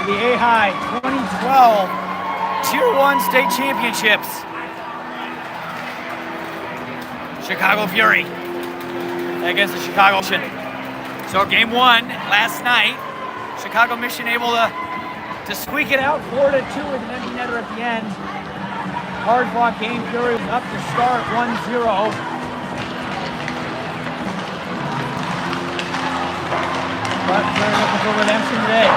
the A-High 2012 Tier 1 state championships. Chicago Fury against the Chicago Mission. So game one last night, Chicago Mission able to squeak it out 4-2 with an empty netter at the end. Hard fought game. Fury was up to start 1-0. But they're looking for redemption today.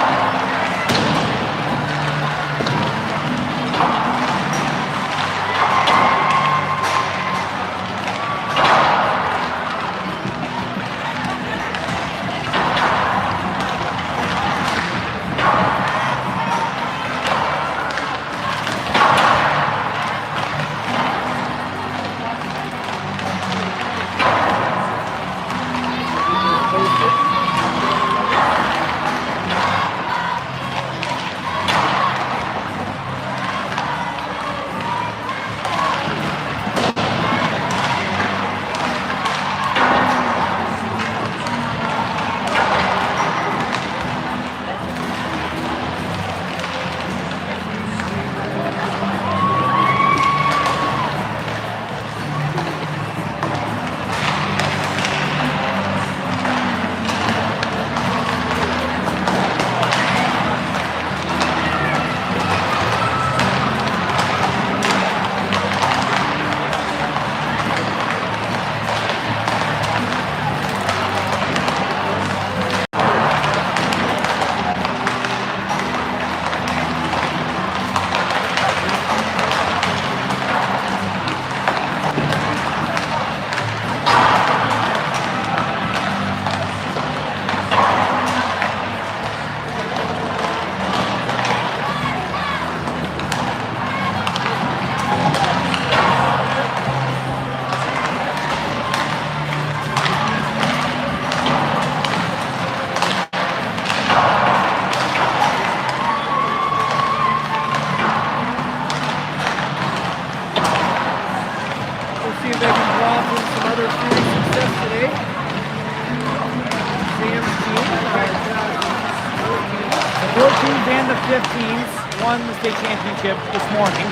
And the 15s won the state championship this morning.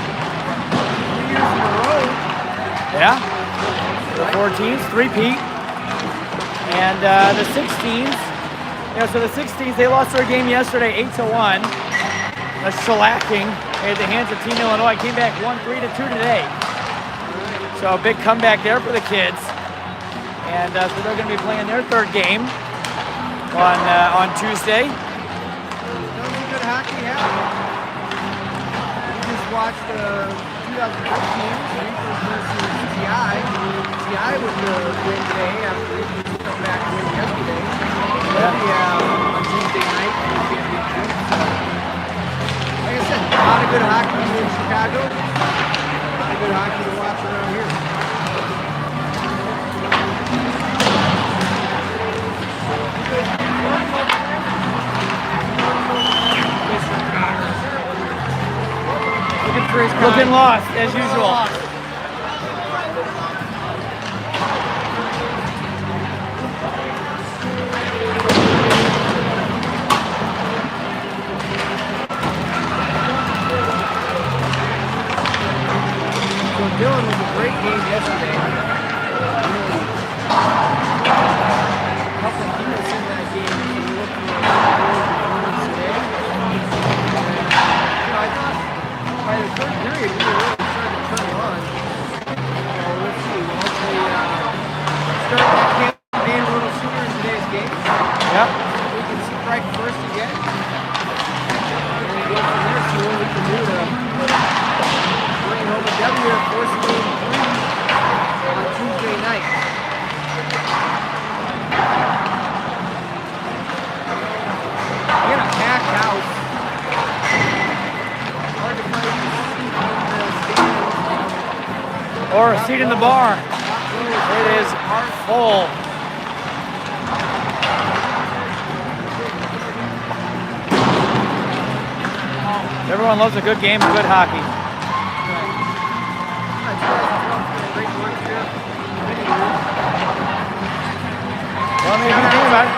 3 years in a row. Yeah. The 14s, three-peat. And the 16s, so the 16s, they lost their game yesterday 8-1. A shellacking at the hands of Team Illinois. Came back 1-3-2 today. So a big comeback there for the kids. And so they're going to be playing their third game on Tuesday. Hockey happened. We just watched the 2013 Reapers versus TI. TI was the win today after Reapers come back win yesterday. On Tuesday night for the championship. So, like I said, a lot of good hockey in Chicago. A lot of good hockey to watch around here. Looking lost, as usual. So Dylan was a great game yesterday. A couple of minutes in that game, we were looking at the today. I thought by the third period, we were really starting to turn it on. So let's see. We'll hopefully start that campaign a little sooner in today's game. Yep. We can see right first again. And then go from there, see what we can do to bring home a W at Force Game 3 on Tuesday night. We got a packed house. Or a seat in the bar. It is full. Everyone loves a good game of good hockey. Well, maybe you can think about it.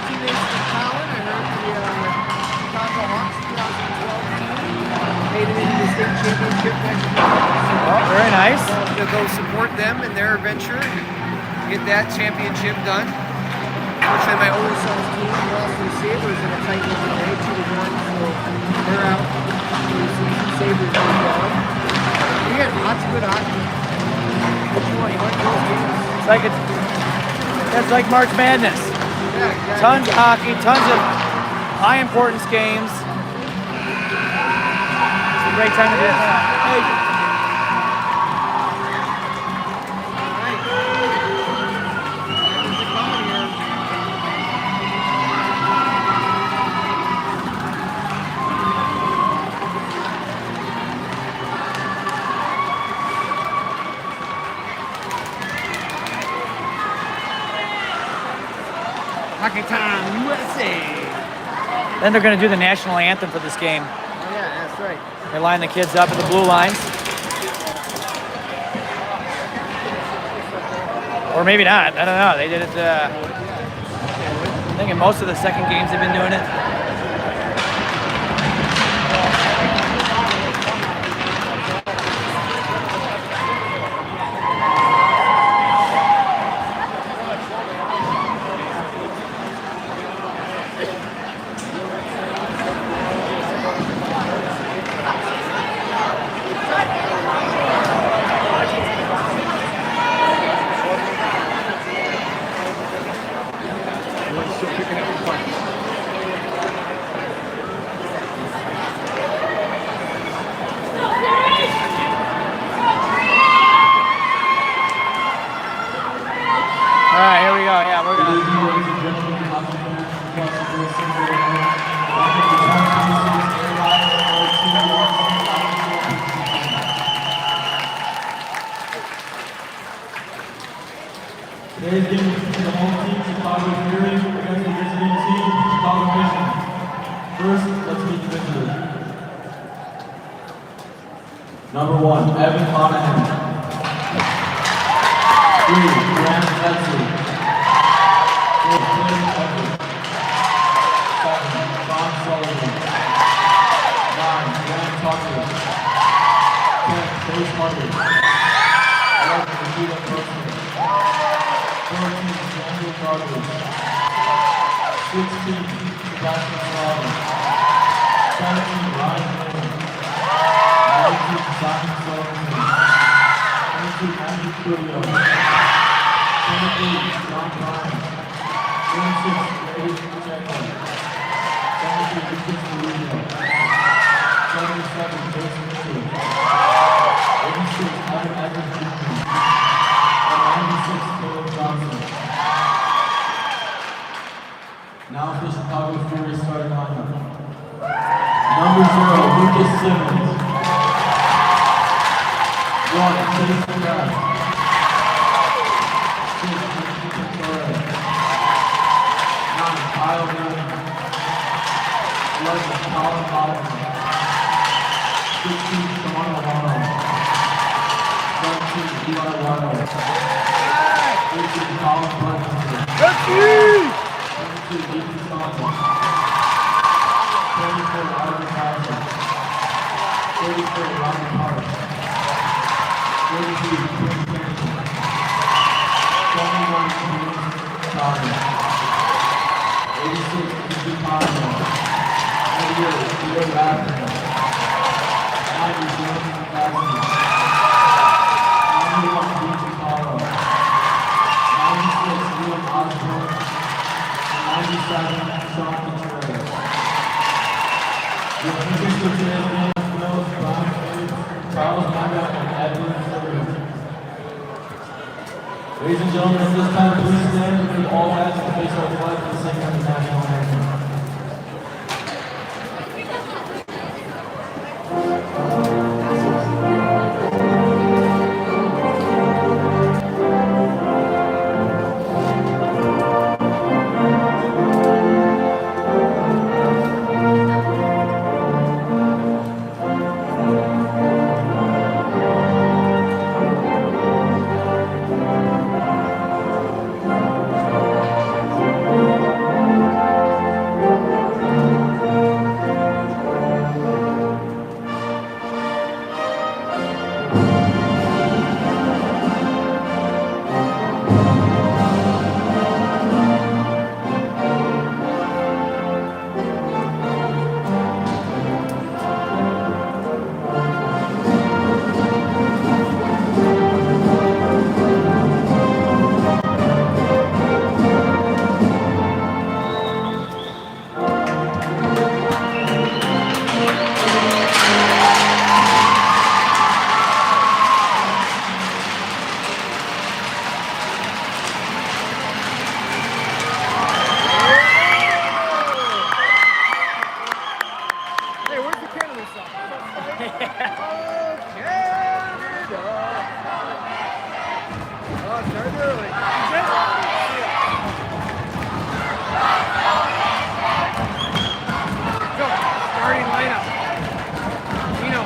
Teammates from Colin, I heard state championship next week. Oh, very nice. To go support them in their adventure, get that championship done. Unfortunately, my oldest son's team lost to the Sabres in a tight one today, 2-1, so they're out for the season. Sabres moved on. We had lots of good hockey. You want those games? It's like March Madness. Yeah, exactly. Tons of hockey, tons of high importance games. It's a great time to do that. Hey. Hockey Time USA. Then they're going to do the national anthem for this game. Oh yeah, that's right. They line the kids up at the blue lines. Or maybe not. I don't know. They did it, I think in most of the second games they've been doing it. Today's game is between the home team, Chicago Fury, against the visiting team, Chicago Mission. First, let's meet the visitors. Number 1, Evan Monahan. 3, Grant Betsy. 4, Clint Tucker. 7, Sean Sullivan. 9, Dan Tucker. 10, Chase Murray. 11, Nikita Grossman. 14, Daniel Gardner. 16, Sebastian Slaughter. 17, Ryan Miller. 19, Simon Sullivan. 22, Andrew Curio. 23, John Bryan. 26, Dave Pacheco. 73, Lucas Marino. 77, Jason Mitchell. 86, Adam Evans Jr. 96, Caleb Johnson. Now for the Chicago Fury starting lineup. Number 0, Lucas Simmons. 1, Jason Graff. 6, Nikita Torres. 9, Kyle Manning. 11, Colin Baldwin. 16, Sean O'Hara. 17, Eli Waddle. 18, Colin Blanchester. 22, Ethan Saunders. 24, Ivan Kaiser. 34, Ryan Park. 32, Quinn Kennedy. 21, James Stoddard. 86, P.J. Pazzo. 88, Theo Wagner. 90, James McCaskey. 91, Dean Apollo. 96, Liam Osborne. 97, Sean Contreras. Your pitchers for today's game is Phil Brian Hayes, Charles Maga, and Edwin Silver. Ladies and gentlemen, at this time, please stand with all hands to face our flag for the singing of the national anthem. Starting lineup. Dino.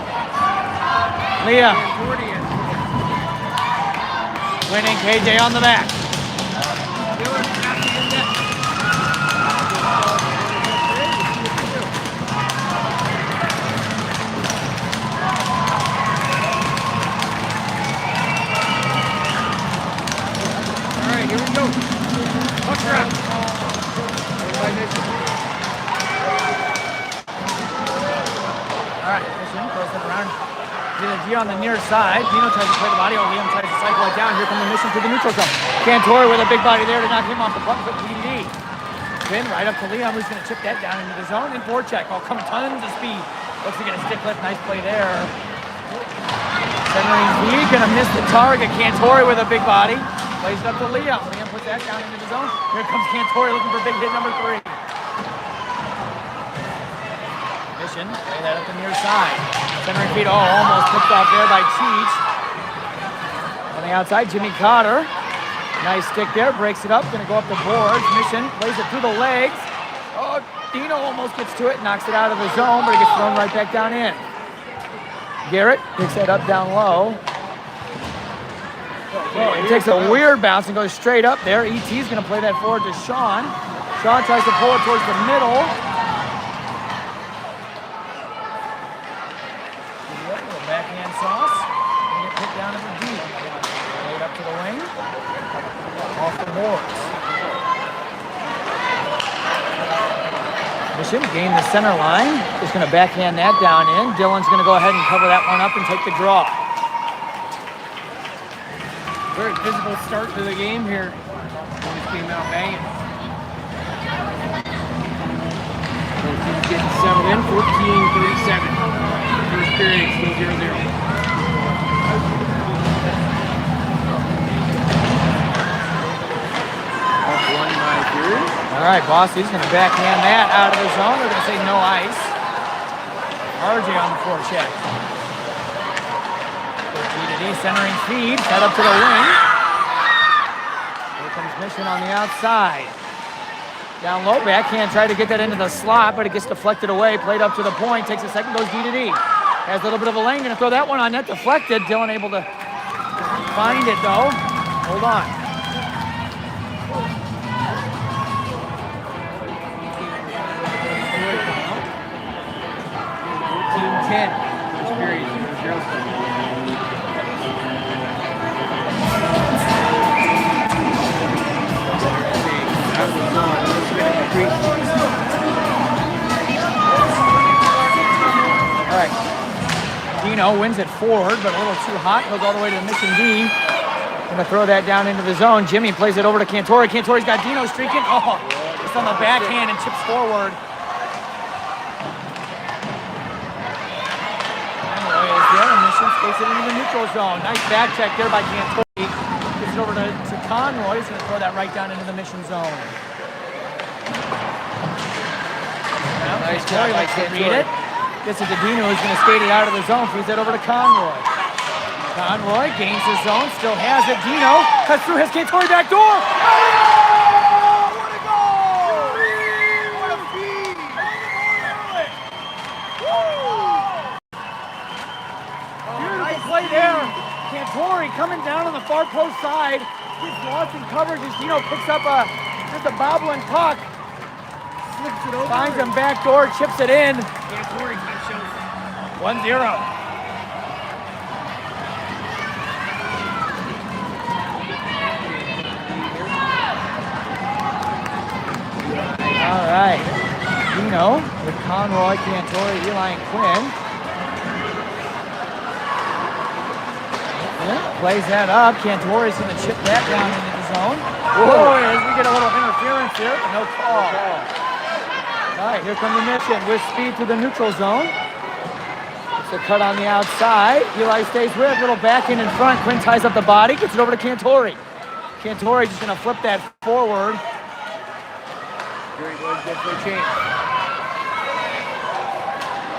Leah. Cantorian. Winning KJ on the back. Dylan passing in net. All right, here we go. Puck drop. By Mission. All right, Mission throws it around. G on the near side. Dino tries to play the body. Liam tries to cycle it down. Here comes the Mission to the neutral zone. Cantori with a big body there to knock him off the puck. But DD. Finn right up to Liam, who's going to chip that down into the zone. And forecheck. Oh, come tons of speed. Looks like a stick lift. Nice play there. Centering V. Going to miss the target. Cantori with a big body. Plays it up to Liam. Liam puts that down into the zone. Here comes Cantori looking for big hit number 3. Mission, play that up the near side. Centering feed, almost picked off there by Cheech. On the outside, Jimmy Cotter. Nice stick there, breaks it up, gonna go up the boards. Mission plays it through the legs. Oh, Dino almost gets to it, knocks it out of the zone, but it gets thrown right back down in. Garrett picks that up down low. He takes a weird bounce and goes straight up there. ET's gonna play that forward to Sean. Sean tries to pull it towards the middle. Backhand sauce. And get picked down at the deep. Play it up to the wing. Off the boards. Mission gain the center line. Just going to backhand that down in. Dylan's going to go ahead and cover that one up and take the draw. Very physical start to the game here. Just came out banging. So he's getting settled in. 14-37. First period, still 0-0. Up one by Fury. All right, Bossy's going to backhand that out of the zone. They're going to say no ice. RJ on the forecheck. D centering feed, head up to the wing. Here comes Mission on the outside. Down low, backhand, tried to get that into the slot, but it gets deflected away. Played up to the point, takes a second, goes D. Has a little bit of a lane, gonna throw that one on net, deflected. Dylan able to find it though. Hold on. First period, 0-0. All right. Dino wins it forward, but a little too hot. Goes all the way to the Mission D. Gonna throw that down into the zone. Jimmy plays it over to Cantori. Cantori's got Dino streaking. Oh, just on the backhand and chips forward. Anyway, is there. Mission skates it into the neutral zone. Nice back check there by Cantori. Gets it over to Conroy. He's gonna throw that right down into the Mission zone. Nice job by Cantori. Read it. Gets it to Dino, who's going to skate it out of the zone. Feeds it over to Conroy. Conroy gains his zone, still has it. Dino cuts through his Cantori back door. Oh! What a goal! What a feed! Beautiful play there. Cantori coming down on the far post side. Gets lost in coverage as Dino picks up just a bobbling puck. Flips it over. Finds him back door, chips it in. Cantori shows 1-0. All right. Dino with Conroy, Cantori, Eli, and Quinn. Yeah, plays that up. Cantori's going to chip that down into the zone. Whoa, as we get a little interference here, but no call. All right, here come the Mission with speed to the neutral zone. It's a cut on the outside. Eli stays with, little backhand in front. Quinn ties up the body, gets it over to Cantori. Cantori's just going to flip that forward. Very good for a change.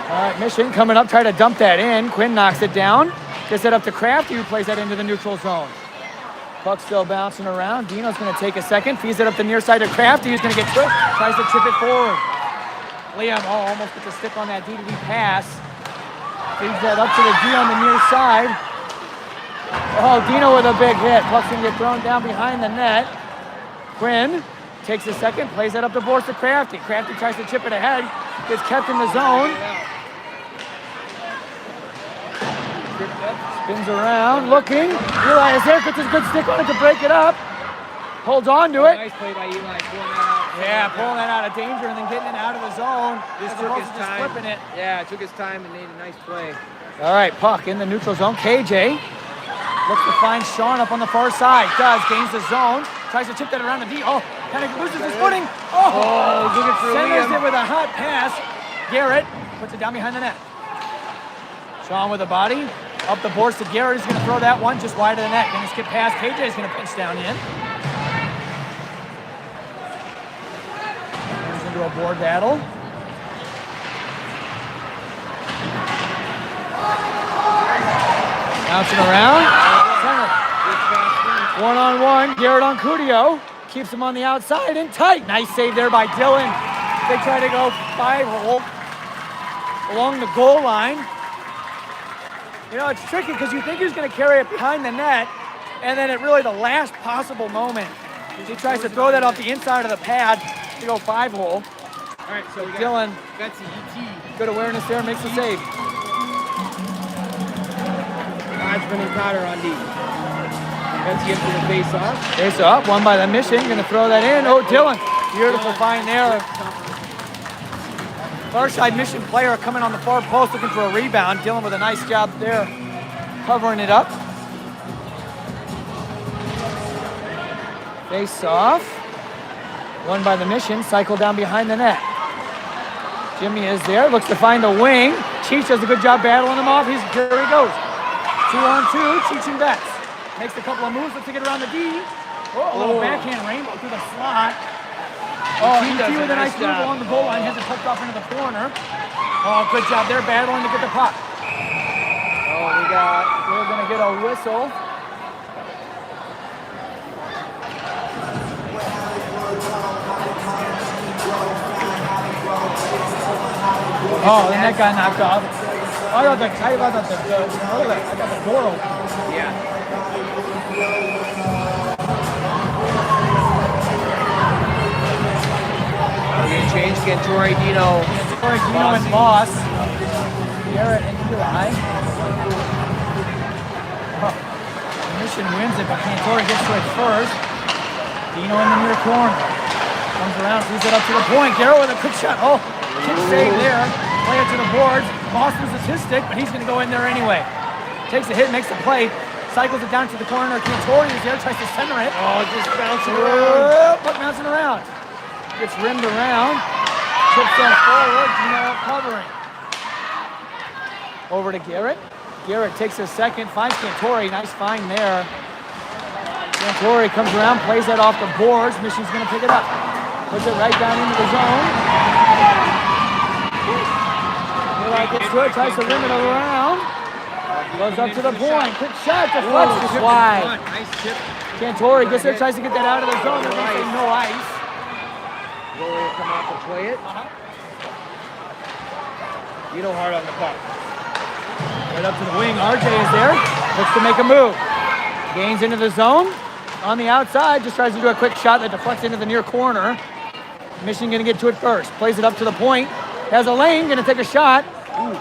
All right, Mission coming up, try to dump that in. Quinn knocks it down. Gets it up to Crafty, who plays that into the neutral zone. Puck still bouncing around. Dino's going to take a second, feeds it up the near side to Crafty, who's going to get tripped. Tries to chip it forward. Liam, almost gets a stick on that D2D pass. Feeds that up to the D on the near side. Oh, Dino with a big hit. Puck's gonna get thrown down behind the net. Quinn takes a second, plays that up the boards to Crafty. Crafty tries to chip it ahead, gets kept in the zone. Spins around, looking. Eli is there, gets a good stick on it to break it up. Holds on to it. Nice play by Eli, pulling that out. Yeah, pulling that out of danger and then getting it out of the zone. This as took opposed his to just time. flipping it. Yeah, it took his time and made a nice play. All right, puck in the neutral zone. KJ looks to find Sean up on the far side. Does, gains the zone. Tries to chip that around the D. Oh, kind of loses his footing. Oh, looking for centers Liam. it with a hot pass. Garrett puts it down behind the net. Sean with the body. Up the boards to Garrett. He's going to throw that one just wide of the net. Going to skip past. KJ is going to pinch down in. Turns into a board battle. Bouncing around. Center. One-on-one. Garrett on Cudio. Keeps him on the outside and tight. Nice save there by Dylan. They try to go 5-hole along the goal line. You know, it's tricky because you think he's going to carry it behind the net, and then at really the last possible moment, he tries to throw that off the inside of the pad to go 5-hole. All right, so we Dylan, got the ET. good awareness there, makes the save. Hodgman and Cotter on D. Betsy into the face-off. Face up, one by the Mission, going to throw that in. Oh, Dylan, beautiful find there. Far side Mission player coming on the far post looking for a rebound. Dylan with a nice job there, covering it up. Face off. One by the Mission, cycle down behind the net. Jimmy is there, looks to find the wing. Cheech does a good job battling him off. Here he goes. 2-on-2, Cheech and Betts. Makes a couple of moves, looks to get around the D. Oh, a little backhand rainbow through the slot. Oh, he does with a nice move along the goal line, has it tucked off into the corner. Oh, good job there, battling to get the puck. Oh, we're gonna get a whistle. Oh, then that got knocked off. I thought the door open. Yeah. Change Cantori, Dino. Cantori, Dino, and Moss. Garrett and Eli. Oh. Mission wins it, but Cantori gets to it first. Dino in the near corner. Comes around, sees it up to the point. Garrett with a quick shot. Oh, kick save there. Play it to the boards. Moss loses his stick, but he's going to go in there anyway. Takes a hit, makes the play. Cycles it down to the corner. Cantori is there, tries to center it. Oh, just bouncing around. Puck bouncing around. Gets rimmed around, chips them forward, Dino covering. Over to Garrett. Garrett takes a second, finds Cantori, nice find there. Cantori comes around, plays that off the boards. Mission's gonna pick it up. Puts it right down into the zone. Eli gets to it, tries to rim it around. Goes up to the point, quick shot, deflects just wide. Nice chip. Cantori gets there, tries to get that out of the zone. They're gonna say no ice. Goalie will come out to play it. Dino hard on the puck. Right up to the wing. RJ is there. Looks to make a move. Gains into the zone. On the outside, just tries to do a quick shot that deflects into the near corner. Mission gonna get to it first. Plays it up to the point. Has a lane, gonna take a shot. Ooh.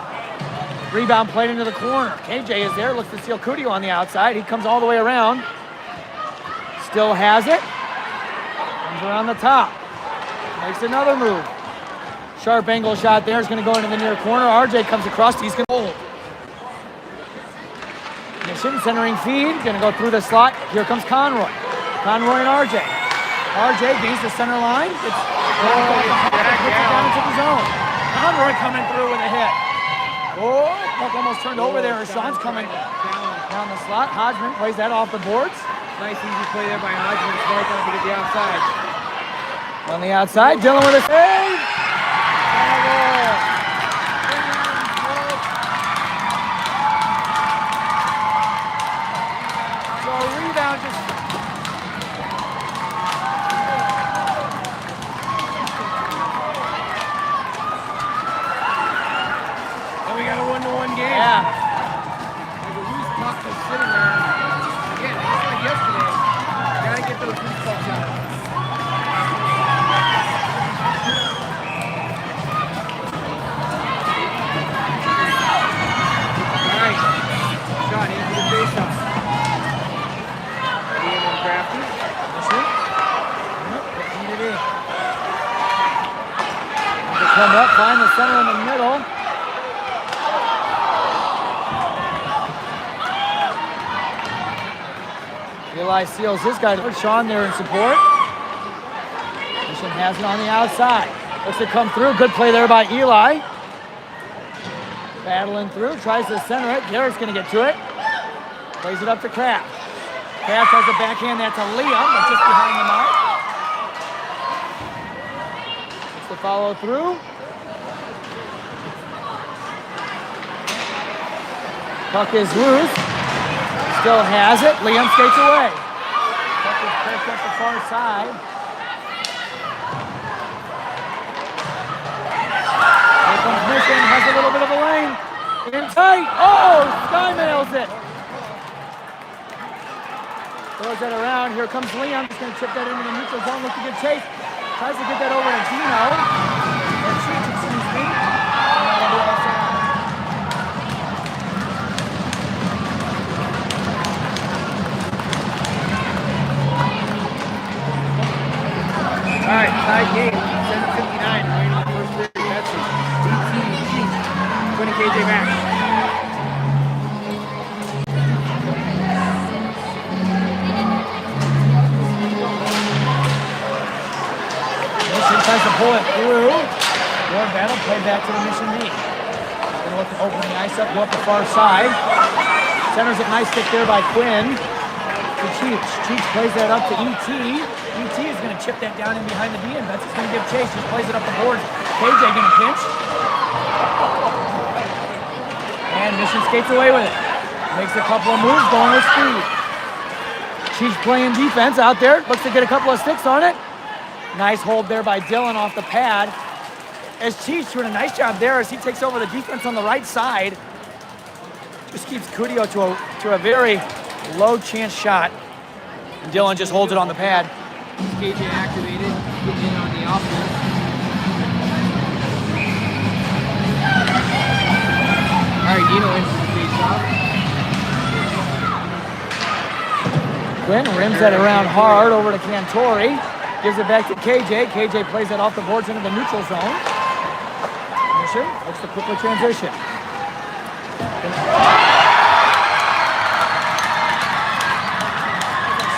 Rebound played into the corner. KJ is there, looks to steal Cudio on the outside. He comes all the way around. Still has it. Comes around the top. Makes another move. Sharp angle shot there is going to go into the near corner. RJ comes across. He's going to hold. Mission centering feed. Going to go through the slot. Here comes Conroy. Conroy and RJ. RJ gains the center line. It's puts it down into the zone. Conroy coming through with a hit. Oh, puck almost turned over there. Sean's coming down the slot. Hodgman plays that off the boards. Nice easy play there by Hodgman. Smart enough to get the outside. On the outside, Dylan with a save. So rebound just. in the middle. Eli seals his guy. Sean there in support. Mission has it on the outside. Looks to come through. Good play there by Eli. Battling through. Tries to center it. Garrett's going to get to it. Plays it up to Kraft. Kraft tries to backhand that to Liam, but just behind the mark. Looks to follow through. Puck is loose. Still has it. Liam skates away. Puck is picked up the far side. Here comes Mission. Has a little bit of a lane. In tight. Oh, Sky mails it. Throws that around. Here comes Liam. Just going to chip that into the neutral zone. Looks a good chase. Tries to get that over to Dino. Or Cheech, excuse me. All right, tied game, 7:59, remaining in the first period. That's it. DT, winning KJ Maxx. Mission tries to pull it through. More battle, play back to the Mission D. Gonna look to open the ice up, go up the far side. Centers it, nice stick there by Quinn. To Cheech. Cheech plays that up to ET. ET is going to chip that down in behind the D, and Betts is going to give chase. Just plays it up the boards. KJ going to pinch. And Mission skates away with it. Makes a couple of moves, going with speed. Cheech playing defense out there. Looks to get a couple of sticks on it. Nice hold there by Dylan off the pad. As Cheech doing a nice job there as he takes over the defense on the right side. Just keeps Cudio to a very low chance shot. And Dylan just holds it on the pad. KJ activated, getting in on the offense. All right, Dino enters the face-off. Quinn rims that around hard over to Cantori. Gives it back to KJ. KJ plays that off the boards into the neutral zone. Mission looks to quickly transition.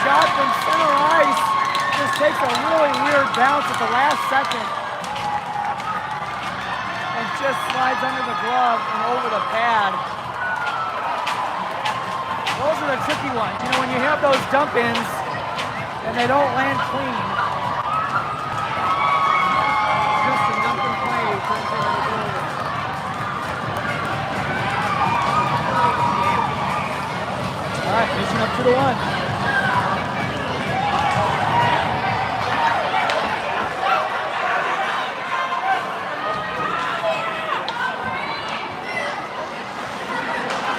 Shot from center ice. Just takes a really weird bounce at the last second. And just slides under the glove and over the pad. Those are the tricky ones. You know, when you have those dump-ins and they don't land clean. Just a dump and play. Turns into the goal. All right, Mission up 2-1.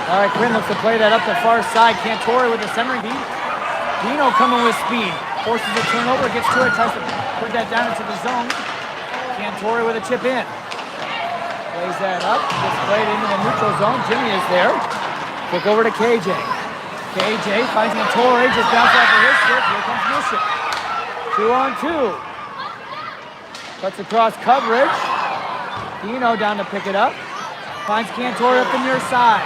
All right, Quinn looks to play that up the far side. Cantori with the centering beat. Dino coming with speed. Forces a turnover, gets to it, tries to put that down into the zone. Cantori with a chip in. Plays that up, gets played into the neutral zone. Jimmy is there. Kick over to KJ. KJ finds Cantori, just bounces off of his stick. Here comes Mission. 2-on-2. Cuts across coverage. Dino down to pick it up. Finds Cantori up the near side.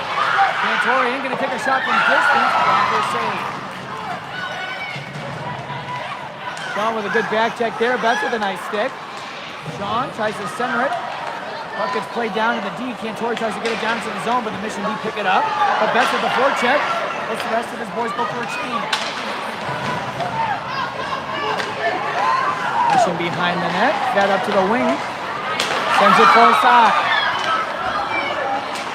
Cantori ain't going to take a shot from distance. Blocker save. Sean with a good back check there. Betts with a nice stick. Sean tries to center it. Puck gets played down to the D. Cantori tries to get it down into the zone, but the Mission D pick it up. But Betts with the forecheck. Lets the rest of his boys go for a change. Mission behind the net. That up to the wing. Sends it far side.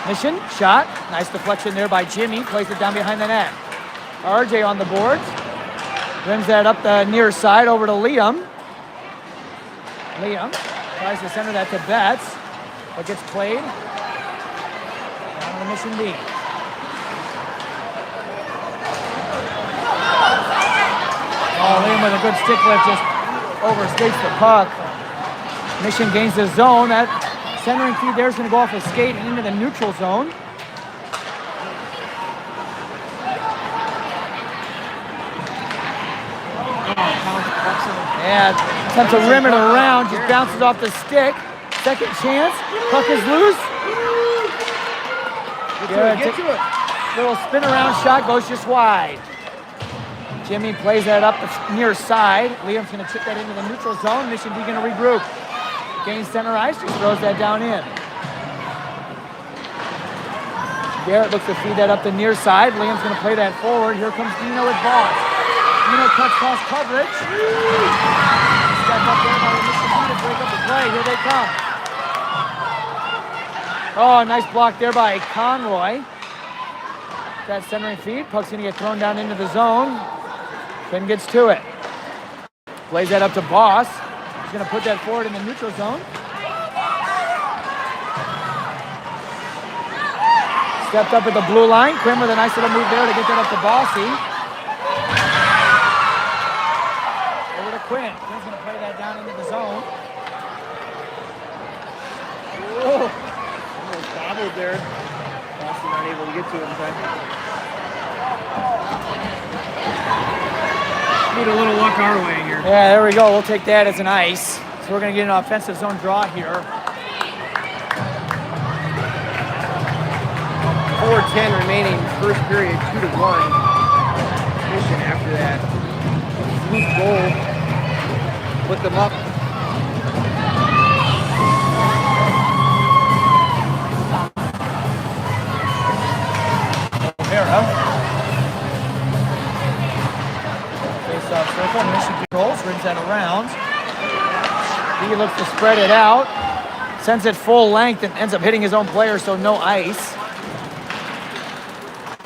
Mission, shot. Nice deflection there by Jimmy. Plays it down behind the net. RJ on the boards. Rims that up the near side over to Liam. Liam tries to center that to Betts, but gets played down to the Mission D. Oh, Liam with a good stick lift just overstates the puck. Mission gains the zone. That centering feed there is going to go off a skate and into the neutral zone. Yeah, attempts to rim it around, just bounces off the stick. second chance. Puck is loose. Get to it. Little spin around shot goes just wide. Jimmy plays that up the near side. Liam's going to chip that into the neutral zone. Mission D going to regroup. Gains center ice, just throws that down in. Garrett looks to feed that up the near side. Liam's going to play that forward. Here comes Dino with Boss. Dino cuts cross coverage. Step up there by the Mission D to break up the play. Here they come. Oh, nice block there by Conroy. That centering feed. Puck's going to get thrown down into the zone. Quinn gets to it. Plays that up to Boss. He's going to put that forward in the neutral zone. Stepped up at the blue line. Quinn with a nice little move there to get that up to Bossy. Over to Quinn. Quinn's going to play that down into the zone. Whoa. Almost bobbled there. Bossy not able to get to it in time. Need a little luck our way here. Yeah, there we go. We'll take that as an ice. So we're going to get an offensive zone draw here. 4:10 remaining, first period, 2-1. Mission after that. Fluke goal. Put them up. O'Hara. Face-off circle. Mission controls. Brings that around. He looks to spread it out. Sends it full length and ends up hitting his own player, so no ice.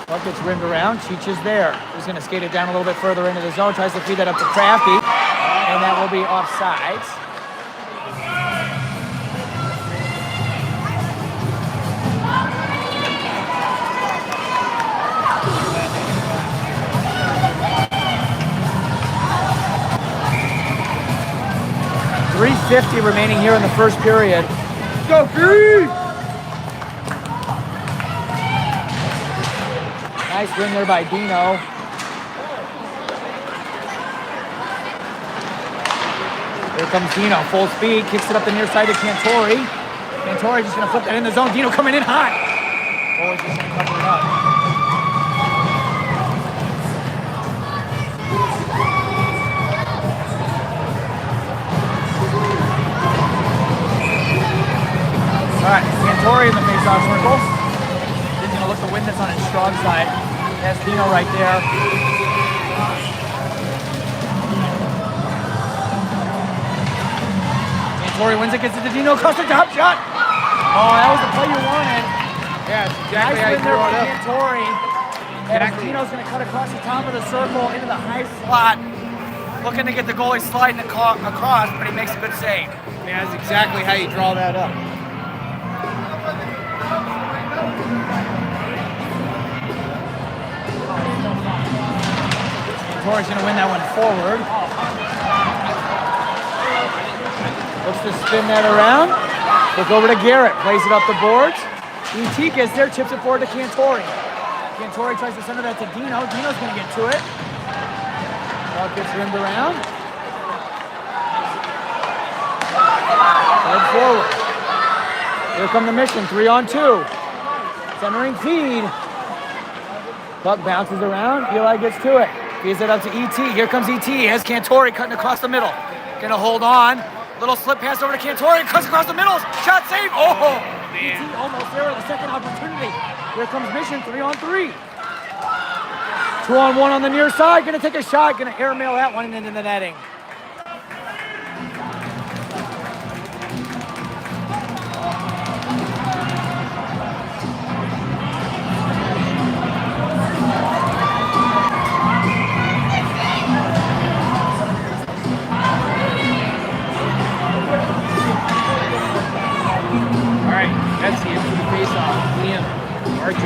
Puck gets rimmed around. Cheech is there. He's going to skate it down a little bit further into the zone. Tries to feed that up to Crafty. And that will be offsides. .350 remaining here in the first period. Go, Fury! Nice win there by Dino. Here comes Dino, full speed, kicks it up the near side to Cantori. Cantori just going to flip that in the zone. Dino coming in hot. Boys just going to cover it up. All right, Cantori in the face-off circle. He's going to look to win this on his strong side. That's Dino right there. Cantori wins it, gets it to Dino, across the top shot. Oh, that was the play you wanted. Yeah, it's exactly nice win there by how you Cantori. Exactly. Dino's going to cut across the top of the circle into the high slot. Looking to get the goalie sliding across, but he makes a good save. Yeah, that's exactly how you draw that up. Cantori's going to win that one forward. Looks to spin that around. Look over to Garrett. Plays it up the boards. ET gets there, chips it forward to Cantori. Cantori tries to send that to Dino. Dino's going to get to it. Ball gets rimmed around. Head forward. Here come the Mission. 3-on-2. Centering feed. Puck bounces around. Eli gets to it. Feeds it up to ET. Here comes ET. Has Cantori cutting across the middle. Gonna hold on. Little slip pass over to Cantori. Cuts across the middle. Shot save. Oh, man. ET almost there with a second opportunity. Here comes Mission. 3-on-3. 2-on-1 on the near side. Gonna take a shot. Gonna airmail that one into the netting. That's the face-off. Liam, RJ.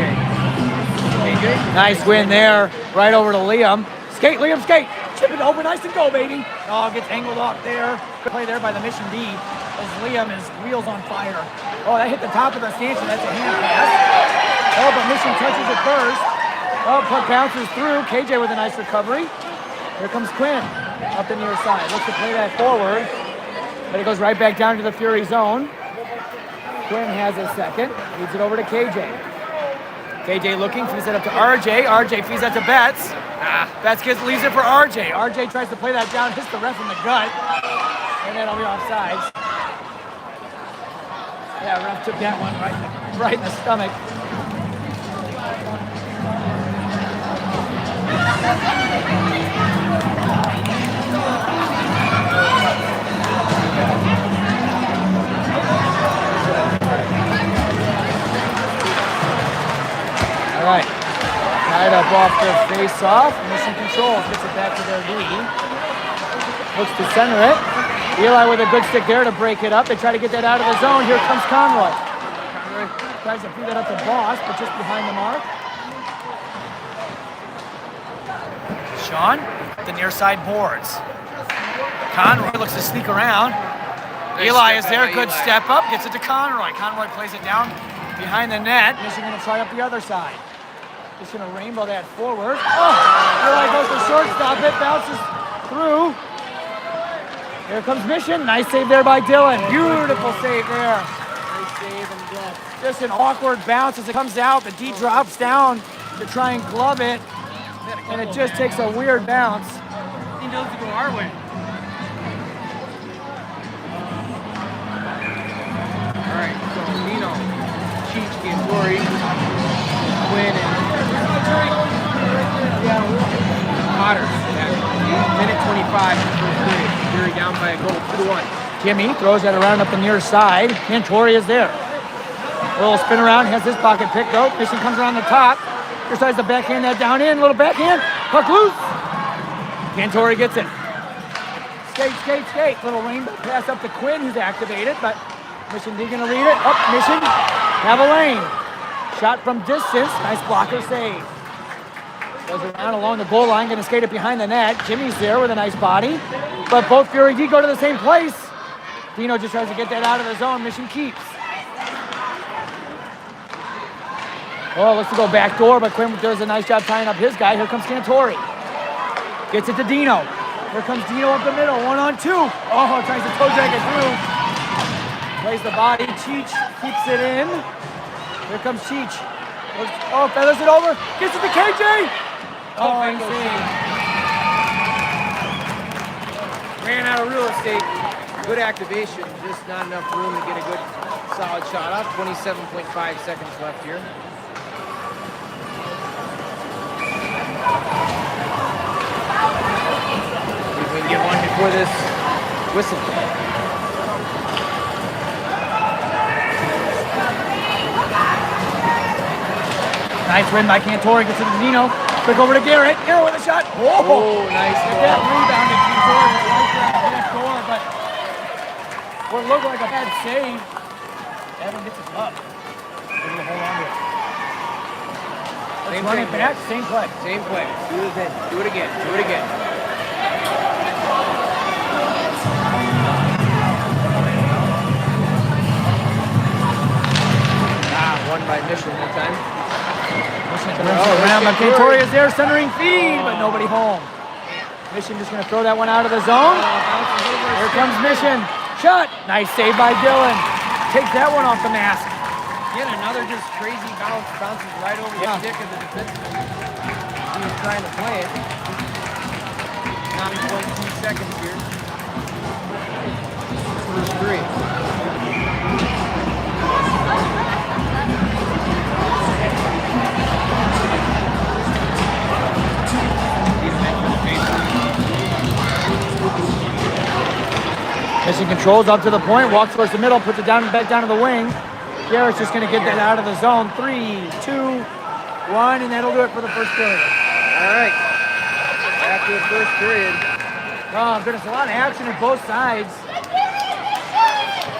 KJ? Nice win there. Right over to Liam. Skate, Liam, skate. Chip it open, ice and go, baby. Oh, gets angled off there. Good play there by the Mission D as Liam is wheels on fire. Oh, that hit the top of the stanchion. That's a hand pass. Oh, but Mission touches it first. Oh, puck bounces through. KJ with a nice recovery. Here comes Quinn up the near side. Looks to play that forward, but it goes right back down to the Fury zone. Quinn has a second. Feeds it over to KJ. KJ looking, feeds it up to RJ. RJ feeds that to Betts. Betts leaves it for RJ. RJ tries to play that down, hits the ref in the gut, and then it'll be offsides. Yeah, ref took that one right in the stomach. All right, tied up off the face-off. Mission Control gets it back to their D. Looks to center it. Eli with a good stick there to break it up. They try to get that out of the zone. Here comes Conroy. Conroy tries to feed that up to Boss, but just behind the mark. Sean, the near side boards. Conroy looks to sneak around. Eli is there, good step up, gets it to Conroy. Conroy plays it down behind the net. Mission gonna try up the other side. Just gonna rainbow that forward. Oh, Eli goes to shortstop, it bounces through. Here comes Mission, nice save there by Dylan. Beautiful save there. Nice save and glove. Just an awkward bounce as it comes out. The D drops down to try and glove it. And it just takes a weird bounce. He knows to go our way. All right, so Nino, Cheech, Cantori, Quinn, and Potter. Minute 25 in the first period. Fury down by a goal, 2-1. Jimmy throws that around up the near side. Cantori is there. A little spin around, has his pocket picked out. Mission comes around the top. Decides to backhand that down in. Little backhand. Puck loose. Cantori gets it. Skate, skate, skate. Little rainbow pass up to Quinn, who's activated, but Mission going to lead it. Up, Mission. Have a lane. Shot from distance. Nice blocker save. Goes around along the goal line. Going to skate it behind the net. Jimmy's there with a nice body. But both Fury D go to the same place. Dino just tries to get that out of the zone. Mission keeps. Oh, looks to go back door, but Quinn does a nice job tying up his guy. Here comes Cantori. Gets it to Dino. Here comes Dino up the middle. 1-on-2. Oh, tries to toe drag it through. Plays the body. Cheech keeps it in. Here comes Cheech. Oh, feathers it over. Gets it to KJ. Oh, nice save. Ran out of real estate. Good activation, just not enough room to get a good solid shot off. 27.5 seconds left here. If we can get one before this whistle. Nice win by Cantori. Gets it to Dino. Quick over to Garrett. Garrett with a shot. Oh, nice Get goal. that rebound to Cantori. Right there on the back door, but what looked like a bad save. Evan gets it up. Able to hold on to it. Let's run it back. Same play. Same play. Do it again. Do it again. Do it again. Won by Mission that time. Around, but Cantori is there, centering feed, but nobody home. Mission just going to throw that one out of the zone. Here comes Mission. Shot. Nice save by Dylan. Takes that one off the mask. Again, another just crazy bounce. Bounces right over the stick of the defenseman. He was trying to play it. 9.2 seconds here. First three. Mission controls up to the point, walks towards the middle, puts it down back down to the wing. Garrett's just going to get that out of the zone. 3, 2, 1, and that'll do it for the first period. All right. After the first period. Oh, goodness, a lot of action at both sides.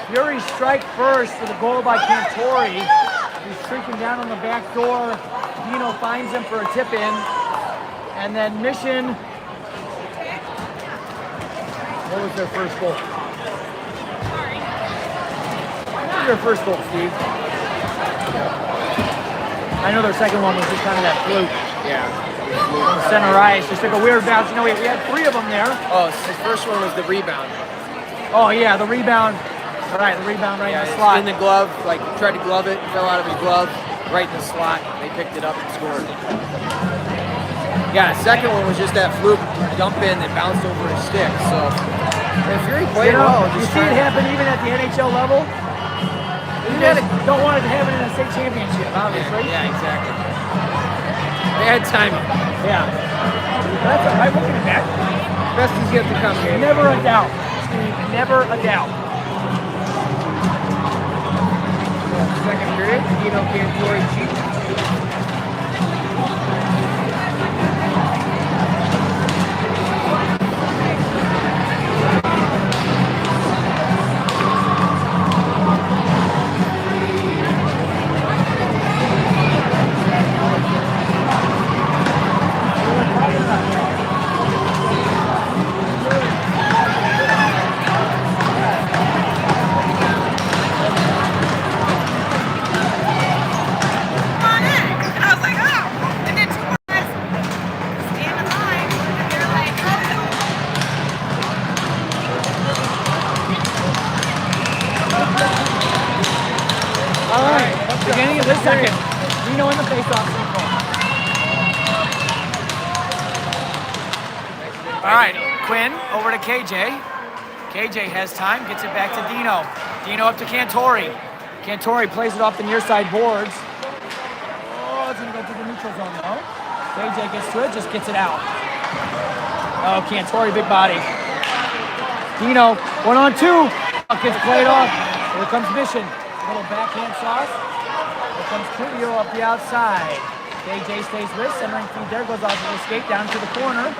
Fury strike first for the goal by Cantori. He's streaking down on the back door. Dino finds him for a tip-in. And then Mission. What was their first goal? Your first goal, Steve. I know their second one was just kind of that fluke. Yeah. On center ice, just like a weird bounce. You know, we had 3 of them there. Oh, his first one was the rebound. Oh yeah, the rebound. All right, the rebound right in the it's slot. in the glove, like tried to glove it, fell out of his glove, right in the slot. They picked it up and scored. Yeah, the second one was just that fluke dump in that bounced over his stick. So Fury played well. You see it happen even at the NHL level. You just don't want it to happen in a state championship, obviously. Yeah, exactly. Bad timing. Yeah. That's all right. We'll get it back. Best is yet to come, Gabe. Never a doubt, Steve. Never a doubt. Second period, Dino Cantori cheats. Beginning of the second. Dino in the face-off circle. All right, Quinn over to KJ. KJ has time, gets it back to Dino. Dino up to Cantori. Cantori plays it off the near side boards. Oh, it's gonna go through the neutral zone though. KJ gets to it, just gets it out. Oh, Cantori, big body. Dino, 1-on-2. Gets played off. Here comes Mission. Little backhand sauce. Here comes Cunio up the outside. KJ stays with, centering feed there, goes off of the skate down to the corner.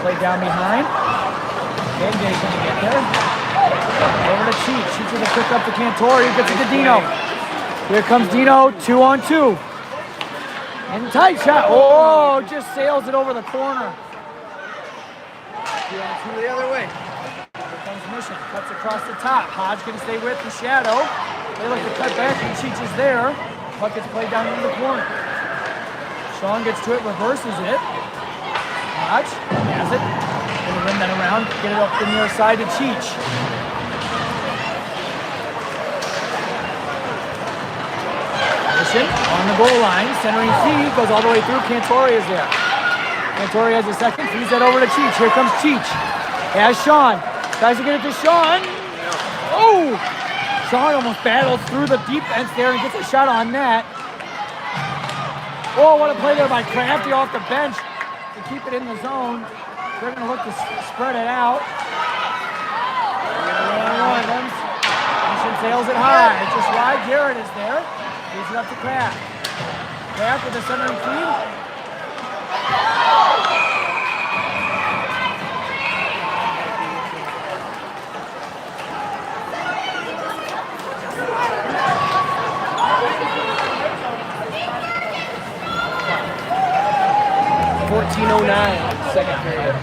Play down behind. KJ's gonna get there. Over to Cheech. Cheech with a quick up to Cantori. Gets it to Dino. Here comes Dino, 2-on-2. And tight shot. Oh, just sails it over the corner. 2-on-2 the other way. Here comes Mission. Cuts across the top. Hodge gonna stay with the shadow. They look to cut back and Cheech is there. Puck gets played down into the corner. Sean gets to it, reverses it. Hodge has it. Gonna win that around, get it up the near side to Cheech. Mission on the goal line, centering feed, goes all the way through. Cantori is there. Cantori has a second, feeds that over to Cheech. Here comes Cheech. Has Sean. Tries to get it to Sean. Oh! Sean almost battles through the defense there and gets a shot on net. Oh, what a play there by Crafty off the bench to keep it in the zone. They're going to look to spread it out. Mission sails it high. It's just wide. Garrett is there. Leaves it up to Kraft. Kraft with the centering feed. 14:09, second period.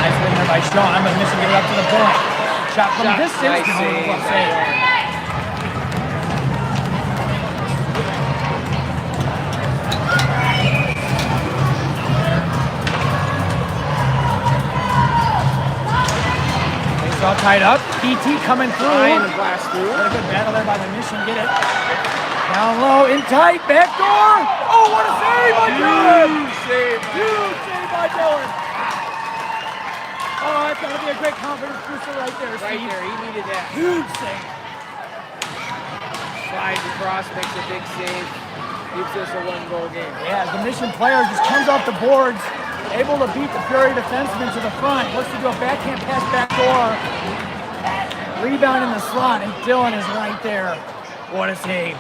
Nice win there by Sean, but Mission get it up to the point. Shot from distance. Nice save. All tied up. ET coming through. Trying to blast through. What a good battle there by the Mission. Get it. Down low, in tight, back door. Oh, what a save by Dylan. Huge save by Dylan. Oh, that's got to be a great confidence booster right there, Right Steve. there, he needed that. Huge save. Slides across, makes a big save. Keeps this a one-goal game. Yeah, the Mission player just comes off the boards, able to beat the Fury defenseman to the front. Looks to do a backhand pass back door. Rebound in the slot, and Dylan is right there. What a save.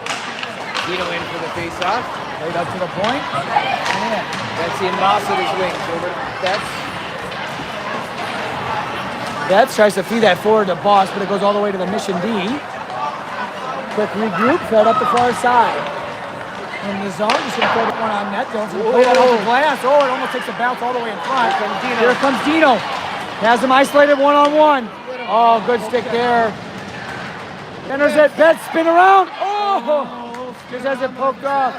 Dino in for the face-off. Played up to the point. Yeah. That's the emboss of his wings. Over. Betts tries to feed that forward to Boss, but it goes all the way to the Mission D. Quick regroup, fed up the far side. In the zone, just gonna throw the one on net. Dylan's gonna play that off the glass. Oh, it almost takes a bounce all the way in front. Here comes Dino. Has him isolated one-on-one. Oh, good stick there. Centers it, Betts, spin around. Oh! Just as it poked off.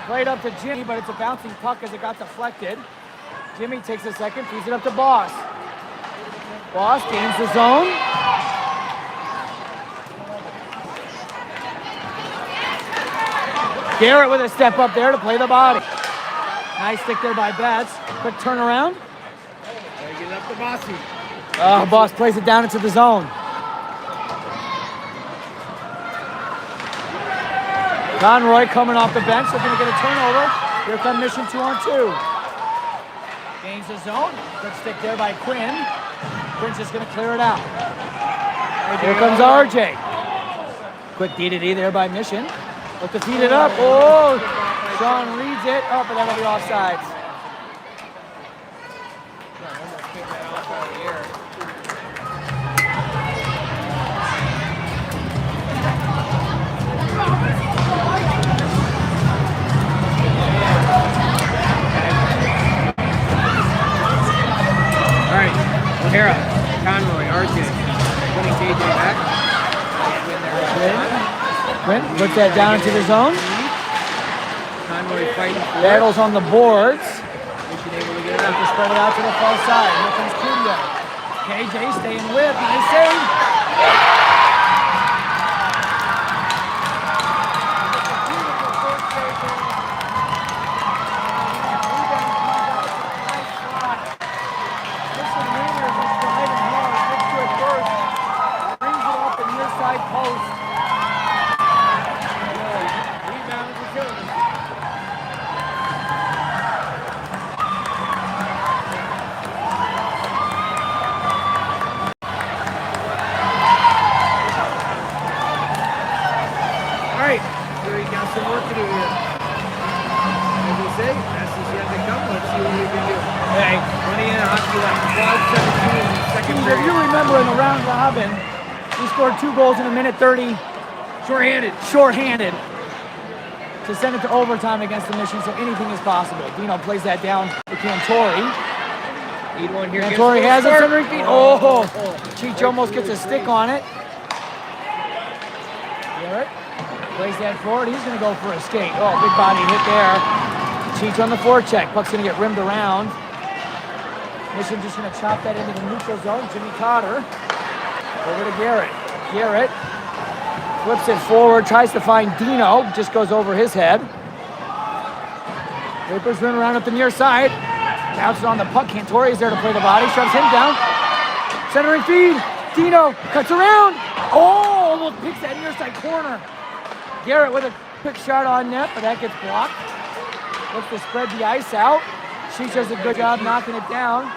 Played up to Jimmy, but it's a bouncing puck as it got deflected. Jimmy takes a second, feeds it up to Boss. Boss gains the zone. Garrett with a step up there to play the body. Nice stick there by Betts. Quick turnaround. Get it up to Bossy. Boss plays it down into the zone. Conroy coming off the bench. They're going to get a turnover. Here come Mission 2-on-2. Gains the zone. Good stick there by Quinn. Quinn's just going to clear it out. Here comes RJ. Quick D-to-D there by Mission. Look to feed it up. Oh, Sean reads it. Oh, but that'll be offsides. All right, O'Hara, Conroy, RJ, putting KJ back. Quinn puts that down into the zone. Conroy fighting for Battles on the boards. Mission able to get it Have out. to spread it out to the far side. Here comes Cudio. KJ staying with. Nice save. Listen, Raiders is driving hard. Gets to it first. Brings it off the near side post. Rebound is killing him. All right, here we got some work to do here. As we say, that's just yet to come. Let's see what we can do. Hey, 20 and a hockey left. 12-17 second if period. you remember in the round robin, we scored 2 goals in a minute 30. Shorthanded to send it to overtime against the Mission, so anything is possible. Dino plays that down to Cantori. Need one here. Cantori has it, centering feet. Oh, Cheech almost gets a stick on it. Garrett plays that forward. He's going to go for a skate. Oh, big body hit there. Cheech on the forecheck. Puck's going to get rimmed around. Mission just going to chop that into the neutral zone. Jimmy Cotter over to Garrett. Garrett flips it forward, tries to find Dino, just goes over his head. Vapors run around up the near side. Bounces on the puck. Cantori is there to play the body, shoves him down. Centering feed. Dino cuts around. Oh, almost picks that near side corner. Garrett with a quick shot on net, but that gets blocked. Looks to spread the ice out. She does a good job knocking it down.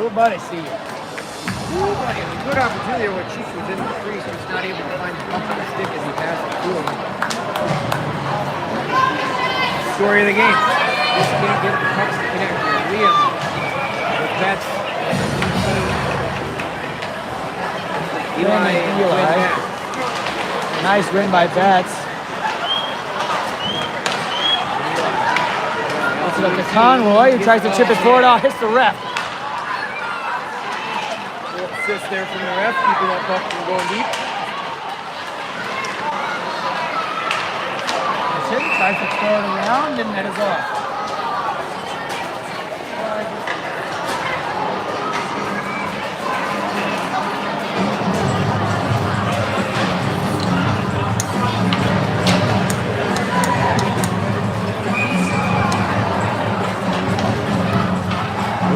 Ooh, buddy, see you. Ooh, buddy, it was a good opportunity there when Cheech was in the crease. He was not able to find the puck on the stick as he passed it to him. Story of the game. Just can't get the pucks to connect here. Liam with Betts. Eli. Nice win by Betts. Puts it up to Conroy. He tries to chip it forward. Oh, hits the ref. Assist there from the ref, keeping that puck from going deep. Tries to throw it around, and that is off.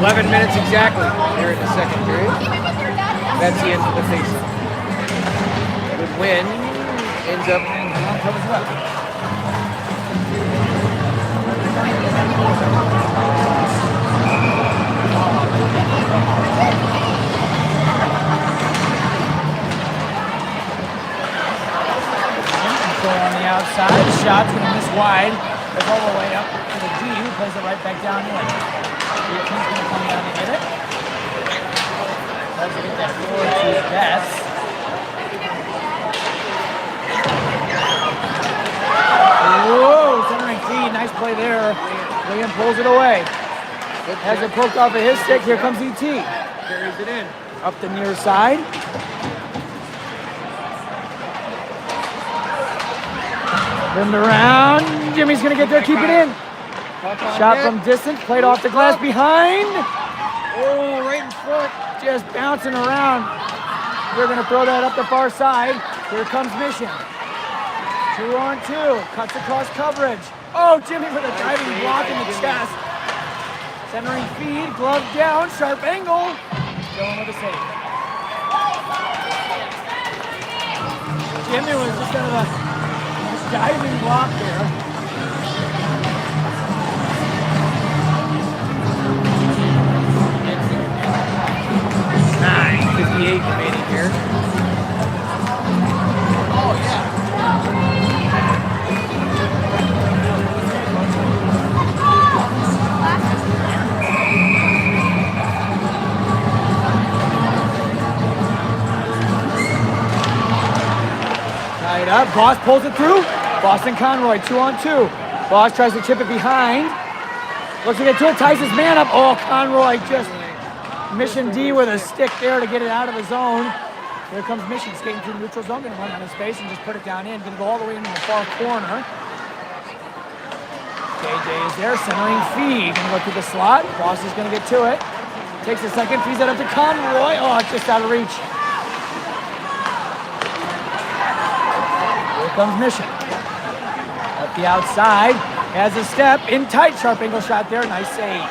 11 minutes exactly here in the second period. That's the end of the faceoff. Good win ends up comes up. 4 on the outside. Shot's going to miss wide. Goes all the way up to the D, who plays it right back down in. He's going to come down and hit it. Tries to get that forward to Betts. Whoa, centering feed. Nice play there. Liam pulls it away. Has it poked off of his stick. Here comes ET. Carries it in. Up the near side. Rimmed around. Jimmy's going to get there, keep it in. Shot from distance, played off the glass behind. Oh, right in front. Just bouncing around. They're going to throw that up the far side. Here comes Mission. 2-on-2. Cuts across coverage. Oh, Jimmy with a diving block in the chest. Centering feed, glove down, sharp angle. Going with a save. Jimmy was just kind of a diving block there. 9:58 remaining here. Oh, yeah. Tied up. Boss pulls it through. Boston Conroy, 2-on-2. Boss tries to chip it behind. Looks to get to it, ties his man up. Oh, Conroy just Mission D with a stick there to get it out of the zone. Here comes Mission skating through the neutral zone. Going to run out of space and just put it down in. Going to go all the way into the far corner. KJ is there, centering feed. Going to go through the slot. Boss is going to get to it. Takes a second, feeds that up to Conroy. Oh, it's just out of reach. Here comes Mission. Up the outside. Has a step. In tight, sharp angle shot there. Nice save.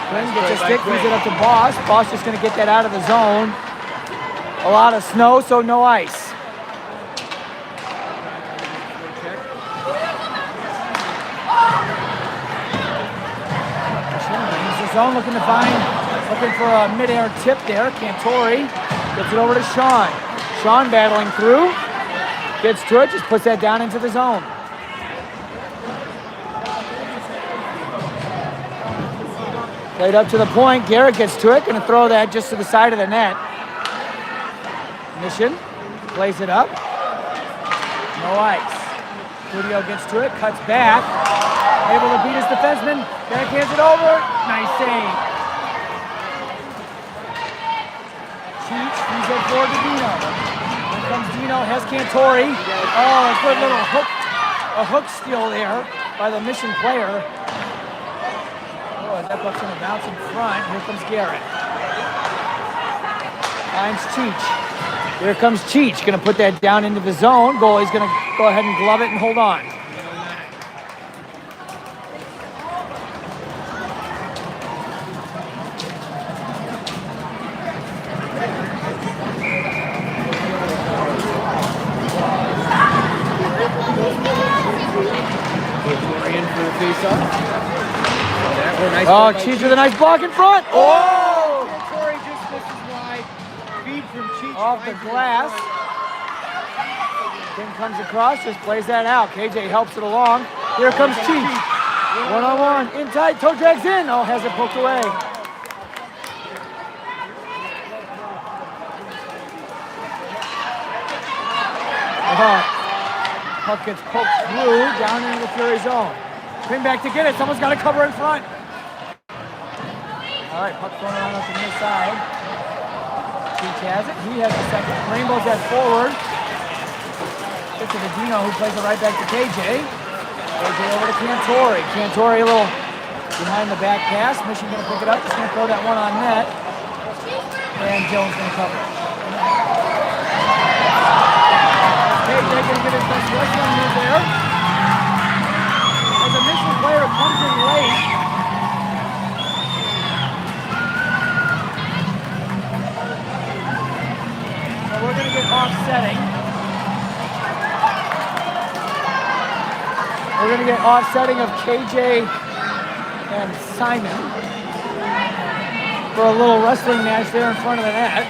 Quinn gets a stick, feeds it up to Boss. Boss just going to get that out of the zone. A lot of snow, so no ice. He's the zone looking for a mid-air tip there. Cantori gets it over to Sean. Sean battling through. Gets to it, just puts that down into the zone. Played up to the point. Garrett gets to it. Going to throw that just to the side of the net. Mission plays it up. No ice. Studio gets to it. Cuts back. Able to beat his defenseman. Backhands it over. Nice save. Cheech. He's at forward to Dino. Here comes Dino. Has Cantori. Oh, a good little hook steal there by the Mission player. That buck's going to bounce in front. Here comes Garrett. Finds Cheech. Here comes Cheech. Going to put that down into the zone. Goalie's going to go ahead and glove it and hold on. In for the face-off. Nice oh, Cheech with a nice block in front. Oh! Corey just misses wide. Feed from Cheech. Off the glass. King comes across, just plays that out. KJ helps it along. Here comes Cheech. One-on-one. In tight. Toe drags in. Oh, has it poked away. Puck gets poked through down into the Fury zone. Bring back to get it. Someone's got to cover in front. All right, puck thrown around up the near side. Cheech has it. He has the second. Rainbow's at forward. Gets to the Dino, who plays it right back to KJ. KJ over to Cantori. Cantori a little behind the back pass. Mission going to pick it up. He's going to throw that one on net. And Jones going to cover it. KJ going to get his best wrestling move there. As a Mission player comes in late. So we're going to get offsetting. We're going to get offsetting of KJ and Simon for a little wrestling match there in front of the net.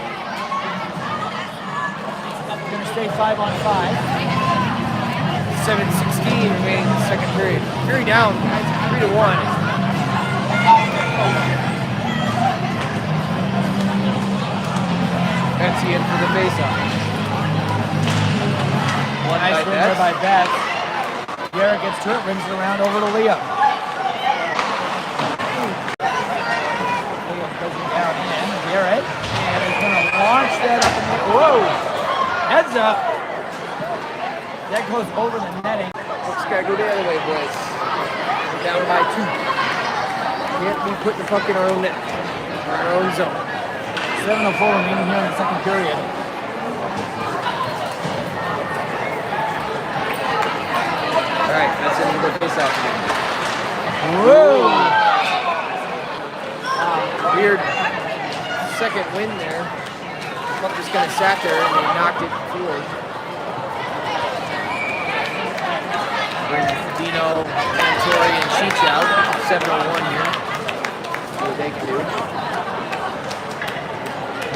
We're going to stay 5-on-5. 7:16 remaining in the second period. Fury down 3-1. Betsy in for the face-off. Nice win there by Betts. Garrett gets to it, rims it around over to Liam. Garrett. And he's going to launch that up in the whoa! Heads up. That goes over the netting. Let's gotta go the other way, boys. We're down by 2. Can't be putting the puck in our own net. Our own zone. 7:04 remaining here in the second period. Alright, that's it. We'll go face off again. Whoa! Weird second win there. The puck just kind of sat there and they knocked it forward. Bring Dino, Cantori, and Cheech out. 7:01 here. See what they can do.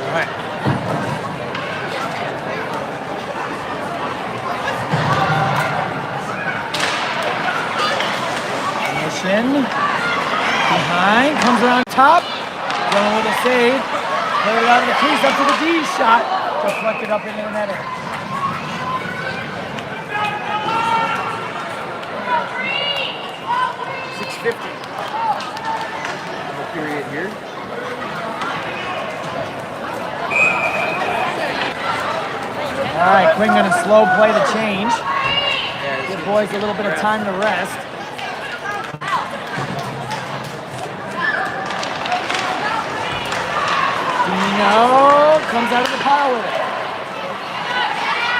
All right. Mission behind, comes around top, going with a save, put it out of the crease up to the D shot, deflected up into the netting. Period here. All right, Quinn going to slow play the change. Give boys a little bit of time to rest. Dino comes out of the pile with it.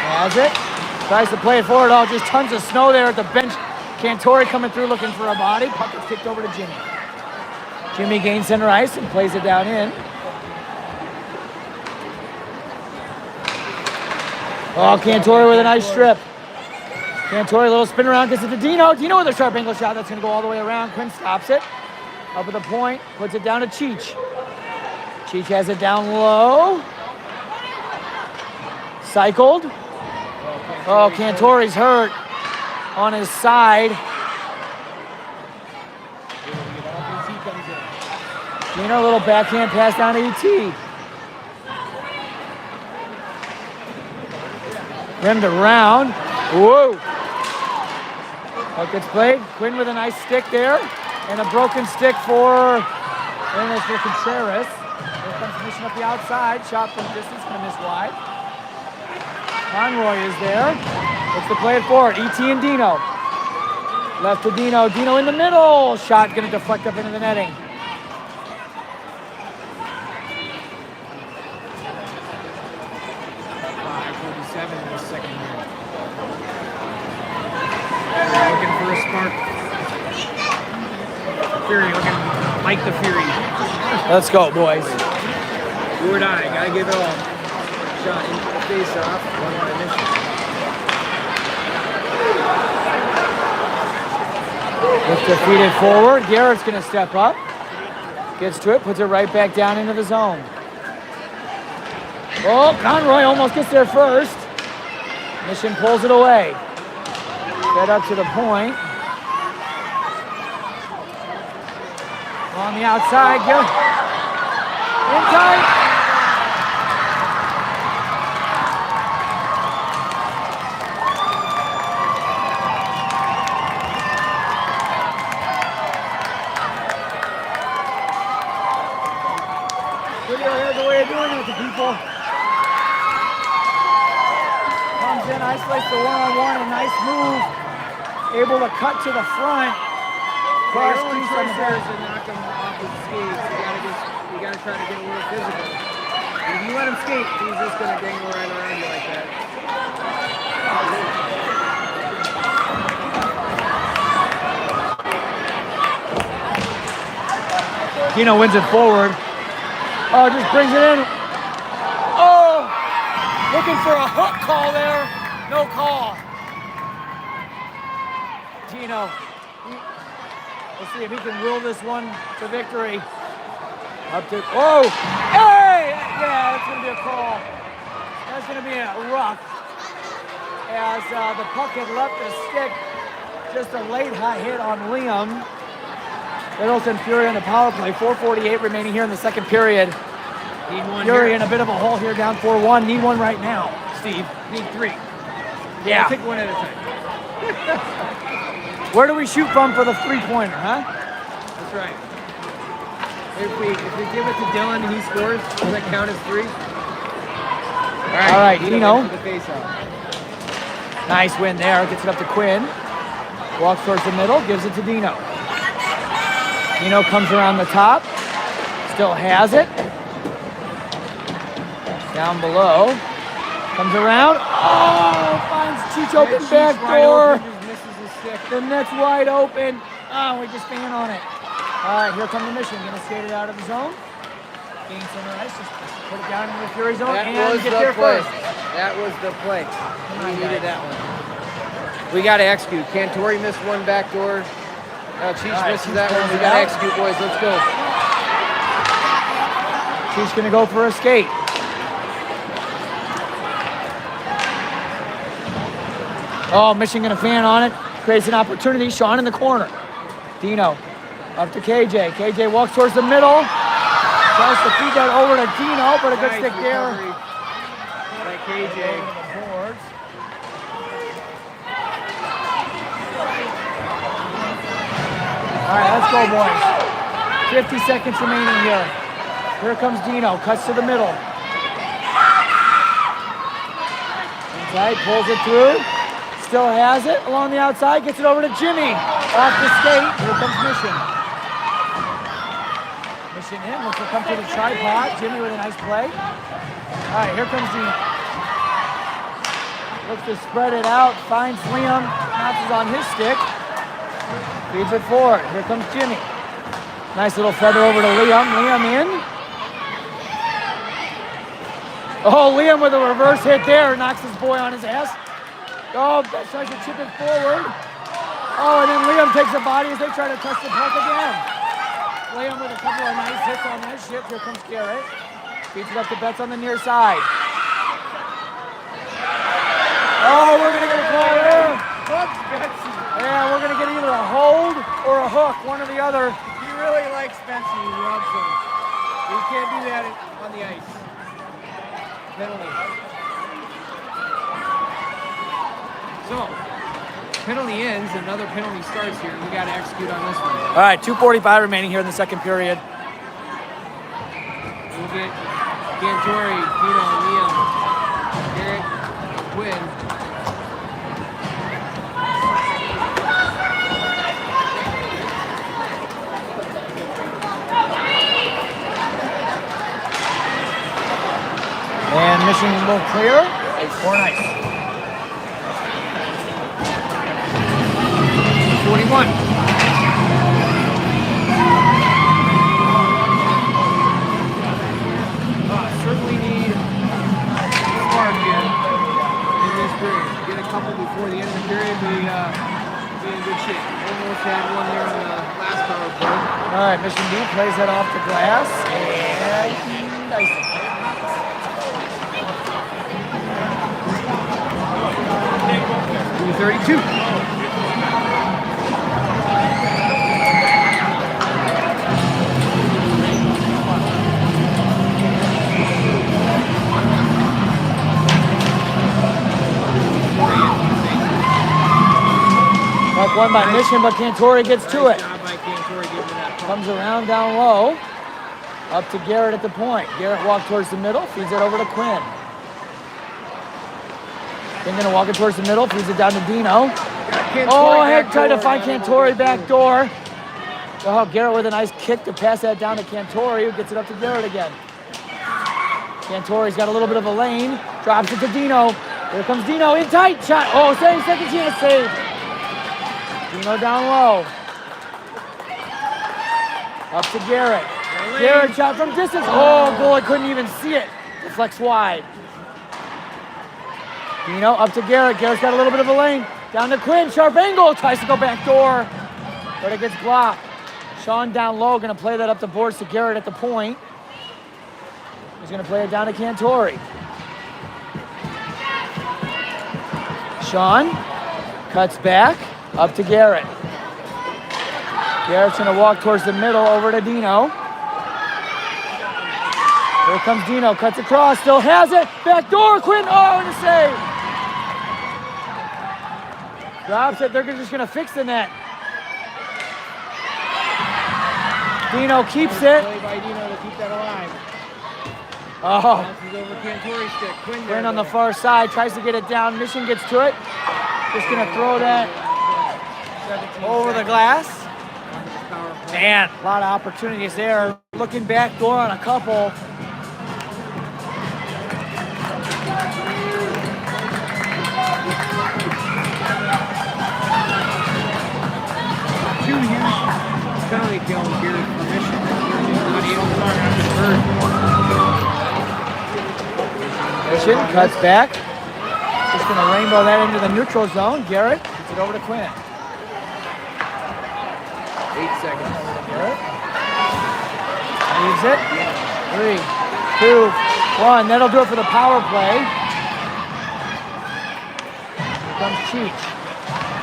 Has it. Tries to play it forward. Oh, just tons of snow there at the bench. Cantori coming through looking for a body. Puck is kicked over to Jimmy. Jimmy gains center ice and plays it down in. Oh, Cantori with a nice strip. Cantori, a little spin around, gets it to Dino. Dino with a sharp angle shot. That's going to go all the way around. Quinn stops it. Up at the point, puts it down to Cheech. Cheech has it down low. Cycled. Oh, Cantori's hurt on his side. Dino, a little backhand pass down to ET. Rimmed around. Whoa. Puck gets played. Quinn with a nice stick there. And a broken stick for Contreras. Here comes Mission up the outside. Shot from distance, gonna miss wide. Conroy is there. Looks to play it forward. ET and Dino. Left to Dino. Dino in the middle. Shot gonna deflect up into the netting. Looking for a spark. Fury looking like the Fury. Let's go, boys. Do or die, gotta give it all. Shot into the face off, one by Mission. Looks to feed it forward. Garrett's gonna step up. Gets to it, puts it right back down into the zone. Oh, Conroy almost gets there first. Mission pulls it away. Fed up to the point. On the outside, good. In tight. Video has a way of doing it to people. Comes in, isolates the one-on-one, a nice move. Able to cut to the front. Cross Your only crease on choice the there back. is to knock him off his skates. You gotta try to get a little physical. If you let him skate, he's just gonna dangle right around you like that. Dino wins it forward. Oh, just brings it in. Oh, looking for a hook call there. No call. Dino, let's see if he can will this one to victory. Up to, oh, hey! Yeah, that's going to be a call. That's going to be a rough. As the puck had left the stick, just a late high hit on Liam. Middleton Fury on the power play. 4:48 remaining here in the second period. Need one Fury here. in a bit of a hole here, down 4-1. Need one right now, Steve. Need 3. Yeah. Take one at a time. Where do we shoot from for the three-pointer, huh? That's right. If we give it to Dylan and he scores, does that count as 3? All right, Dino. The face-off. Nice win there. Gets it up to Quinn. Walks towards the middle. Gives it to Dino. Dino comes around the top. Still has it. Down below. Comes around. Oh, finds Cheech open back door. The net's wide open. Oh, we just fan on it. All right, here comes the mission. Gonna skate it out of the zone. Gain center ice. Just put it down in the Fury zone and get there first. That was the play. We needed that one. We got to execute. Cantori missed one back door. Cheech misses that one. We got to execute, boys. Let's go. Cheech gonna go for a skate. Oh, Mission gonna fan on it. Creates an opportunity. Sean in the corner. Dino up to KJ. KJ walks towards the middle. Tries to feed that over to Dino, but a good stick there. By KJ. All right, let's go, boys. 50 seconds remaining here. Here comes Dino. Cuts to the middle. Inside, pulls it through. Still has it along the outside. Gets it over to Jimmy. Off the skate. Here comes Mission. Mission in. Looks to come to the tripod. Jimmy with a nice play. All right, here comes Dino. Looks to spread it out. Finds Liam. Bounces on his stick. Feeds it forward. Here comes Jimmy. Nice little feather over to Liam. Liam in. Oh, Liam with a reverse hit there. Knocks his boy on his ass. Oh, tries to chip it forward. Oh, and then Liam takes a body as they try to touch the puck again. Liam with a couple of nice hits on that shift. Here comes Garrett. Feeds it up to Betts on the near side. Oh, we're going to get a call there. Yeah, we're going to get either a hold or a hook, one or the other. He really likes Spencer. He loves him. You can't do that on the ice. Penalty. So, penalty ends, another penalty starts here. We got to execute on this one. All right, 2:45 remaining here in the second period. We'll get Cantori, Dino, Liam, Garrett, Quinn. And Mission will clear. Or nice. 41. Certainly need spark here in this period. Get a couple before the end of the period. Be in good shape. Almost had one there on the last power play. All right, Mission D plays that off the glass. And nice. 32. Puck won by Mission, but Cantori gets to it. Job by Cantori giving that puck. Comes around down low. Up to Garrett at the point. Garrett walks towards the middle, feeds it over to Quinn. Quinn gonna walk it towards the middle, feeds it down to Dino. Oh, head tried to find Cantori back door. Oh, Garrett with a nice kick to pass that down to Cantori, who gets it up to Garrett again. Cantori's got a little bit of a lane, drops it to Dino. Here comes Dino, in tight, shot. Oh, second chance save. Dino down low. Up to Garrett. Garrett shot from distance. Oh, goalie couldn't even see it. Deflects wide. Dino up to Garrett. Garrett's got a little bit of a lane. Down to Quinn. Sharp angle. Tries to go back door. But it gets blocked. Sean down low. Going to play that up the boards to Garrett at the point. He's going to play it down to Cantori. Sean cuts back. Up to Garrett. Garrett's going to walk towards the middle over to Dino. Here comes Dino. Cuts across. Still has it. Back door. Quinn. Oh, and a save. Drops it. They're just going to fix the net. Dino keeps Play it. by Dino to keep that alive. Oh, Bounces over Cantori's stick. Quinn on the far side tries to get it down. Mission gets to it. Just gonna throw that over the glass. Man, a lot of opportunities there. Looking back door on a couple. Two huge penalty kills here for Mission. Not able to convert. Mission cuts back. Just gonna rainbow that into the neutral zone. Garrett gets it over to Quinn. 8 seconds. Garrett. Leaves it. 3, 2, 1. That'll do it for the power play. Here comes Cheech.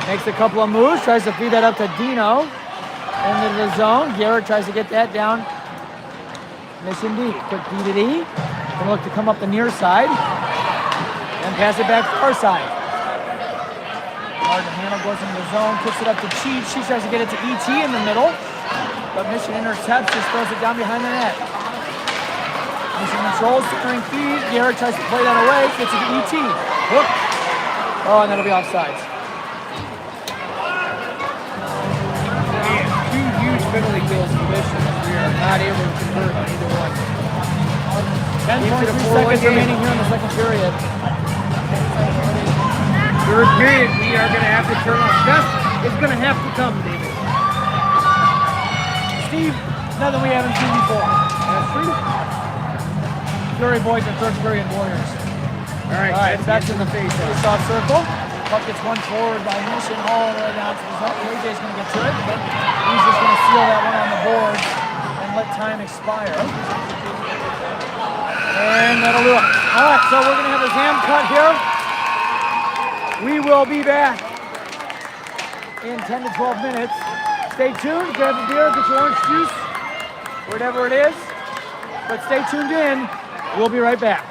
Makes a couple of moves, tries to feed that up to Dino. Into the zone. Garrett tries to get that down. Mission D. Quick D to D. Gonna look to come up the near side. And pass it back far side. Hard to handle, goes into the zone, kicks it up to Cheech. She tries to get it to ET in the middle. But Mission intercepts, just throws it down behind the net. Mission controls, centering feed. Garrett tries to play that away, gets it to ET. Hook. Oh, and that'll be offsides. Two huge penalty kills for Mission. We are not able to convert on either one. 10.3 seconds remaining here in the second period. Third period, we are going to have to turn off. Best is going to have to come, David. Steve, nothing we haven't seen before. That's true. Fury boys and third period Warriors. All right, that's in the face-off circle. Puck gets one forward by Mission all the way down to the zone. AJ's going to get to it, but he's just going to seal that one on the board and let time expire. And that'll do it. All right, so we're going to have a Zam cut here. We will be back in 10 to 12 minutes. Stay tuned, grab a beer, get your orange juice, whatever it is. But stay tuned in. We'll be right back.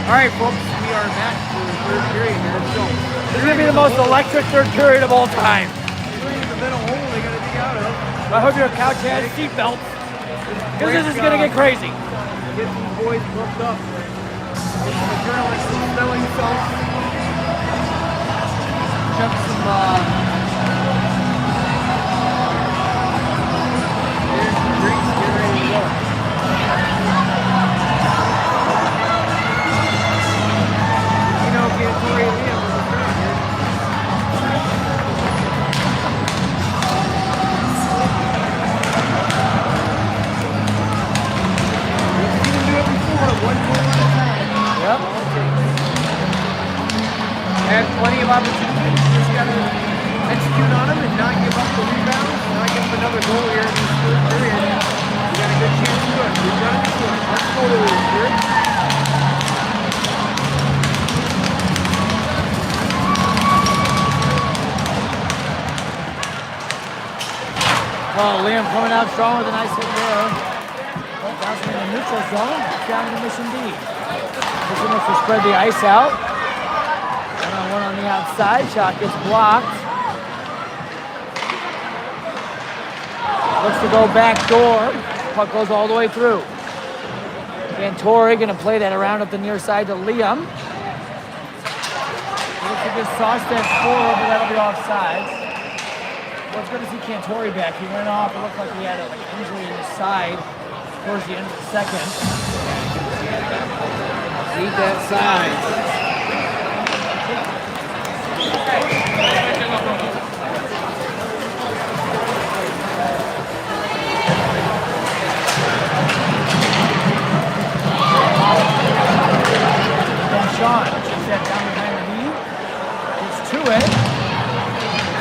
All right, folks, we are back for the third period here. So This is going to be the most electric third period of all time. three in the middle hole they got to dig out of. I hope your couch has seatbelts, because this is going to get crazy. Get these boys booked up. Get some adrenaline, some smelling salts. Chuck some, here's some drinks, get ready to go. You know, Cantori and Liam was a friend here. We've seen him do it before, one goal at a time. Yep. Had plenty of opportunities. Just got to execute on them and not give up the rebounds. Not give up another goal here in this third period. We got a good chance to do it. We've done it before. Let's go to this here. Well, Liam coming out strong with a nice hit there. Bouncing in the neutral zone, down to Mission D. Mission looks to spread the ice out. One-on-one on the outside, shot gets blocked. Looks to go back door. Puck goes all the way through. Cantori gonna play that around up the near side to Liam. Looks to get sauced at 4, but that'll be offsides. Well, it's good to see Cantori back. He went off. It looked like he had an injury in his side towards the end of the second. Need that side. Then Sean shoots that down behind the knee. Gets to it.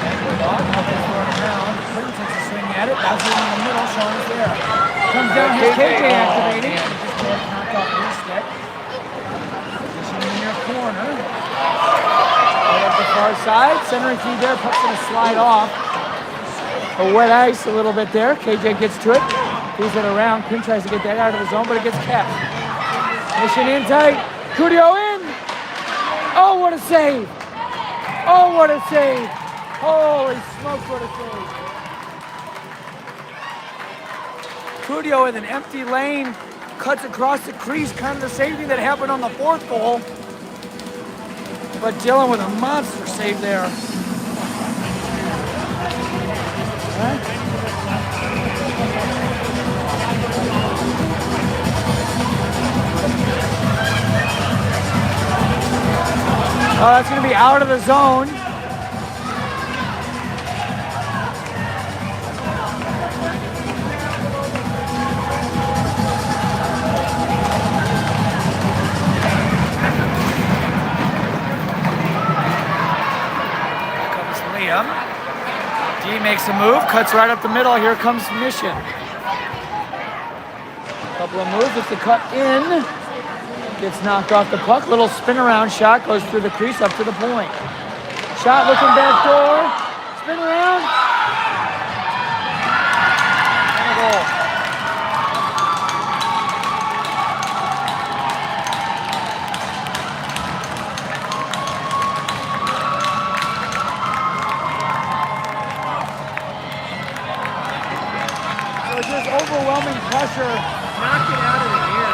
And we're off. Puck is thrown around. Clinton takes a swing at it. Bounces it in the middle. Sean is there. Comes down here. KJ activating. Just knocked off his stick. Position in your corner. Right up the far side. Centering feed there. Puck's going to slide off. A wet ice a little bit there. KJ gets to it. Feeds it around. Quinn tries to get that out of the zone, but it gets kept. Mission in tight. Cudio in. Oh, what a save. Oh, what a save. Holy smokes, what a save. Cudio with an empty lane. Cuts across the crease. Kind of the same thing that happened on the fourth goal. But Dylan with a monster save there. Huh? Oh, that's going to be out of the zone. Here comes Liam. D makes a move, cuts right up the middle. Here comes Mission. Couple of moves, it's the cut in. Gets knocked off the puck. Little spin around shot goes through the crease up to the point. Shot looking back door. Spin around. And a goal. So just overwhelming pressure. Knocked it out of the air.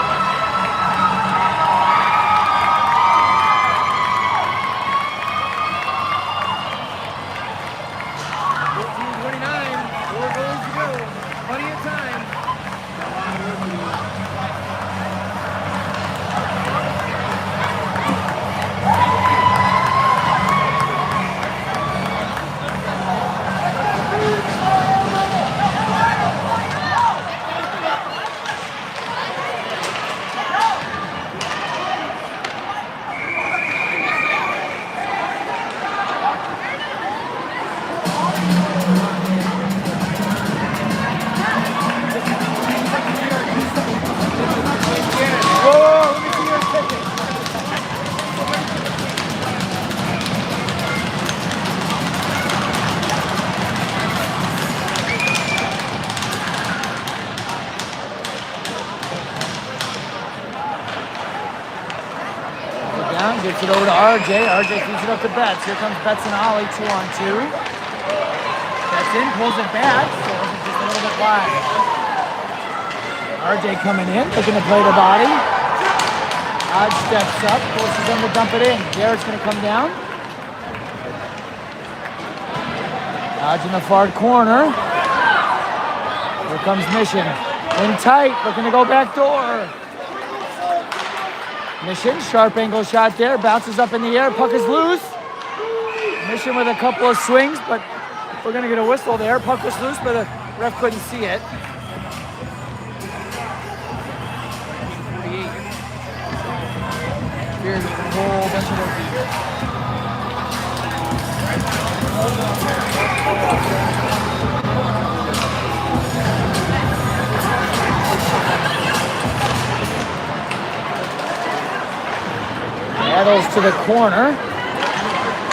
Gets it over to RJ. RJ feeds it up to Betts. Here comes Betts and Ollie, 2-on-2. Betts in, pulls it back. So it's just a little bit wide. RJ coming in, looking to play the body. Hodge steps up, forces him to dump it in. Garrett's going to come down. Hodge in the far corner. Here comes Mission. In tight, looking to go back door. Mission, sharp angle shot there, bounces up in the air, puck is loose. Mission with a couple of swings, but we're gonna get a whistle there. Puck was loose, but the ref couldn't see it. 48. Here's a whole bunch of Battles to the corner.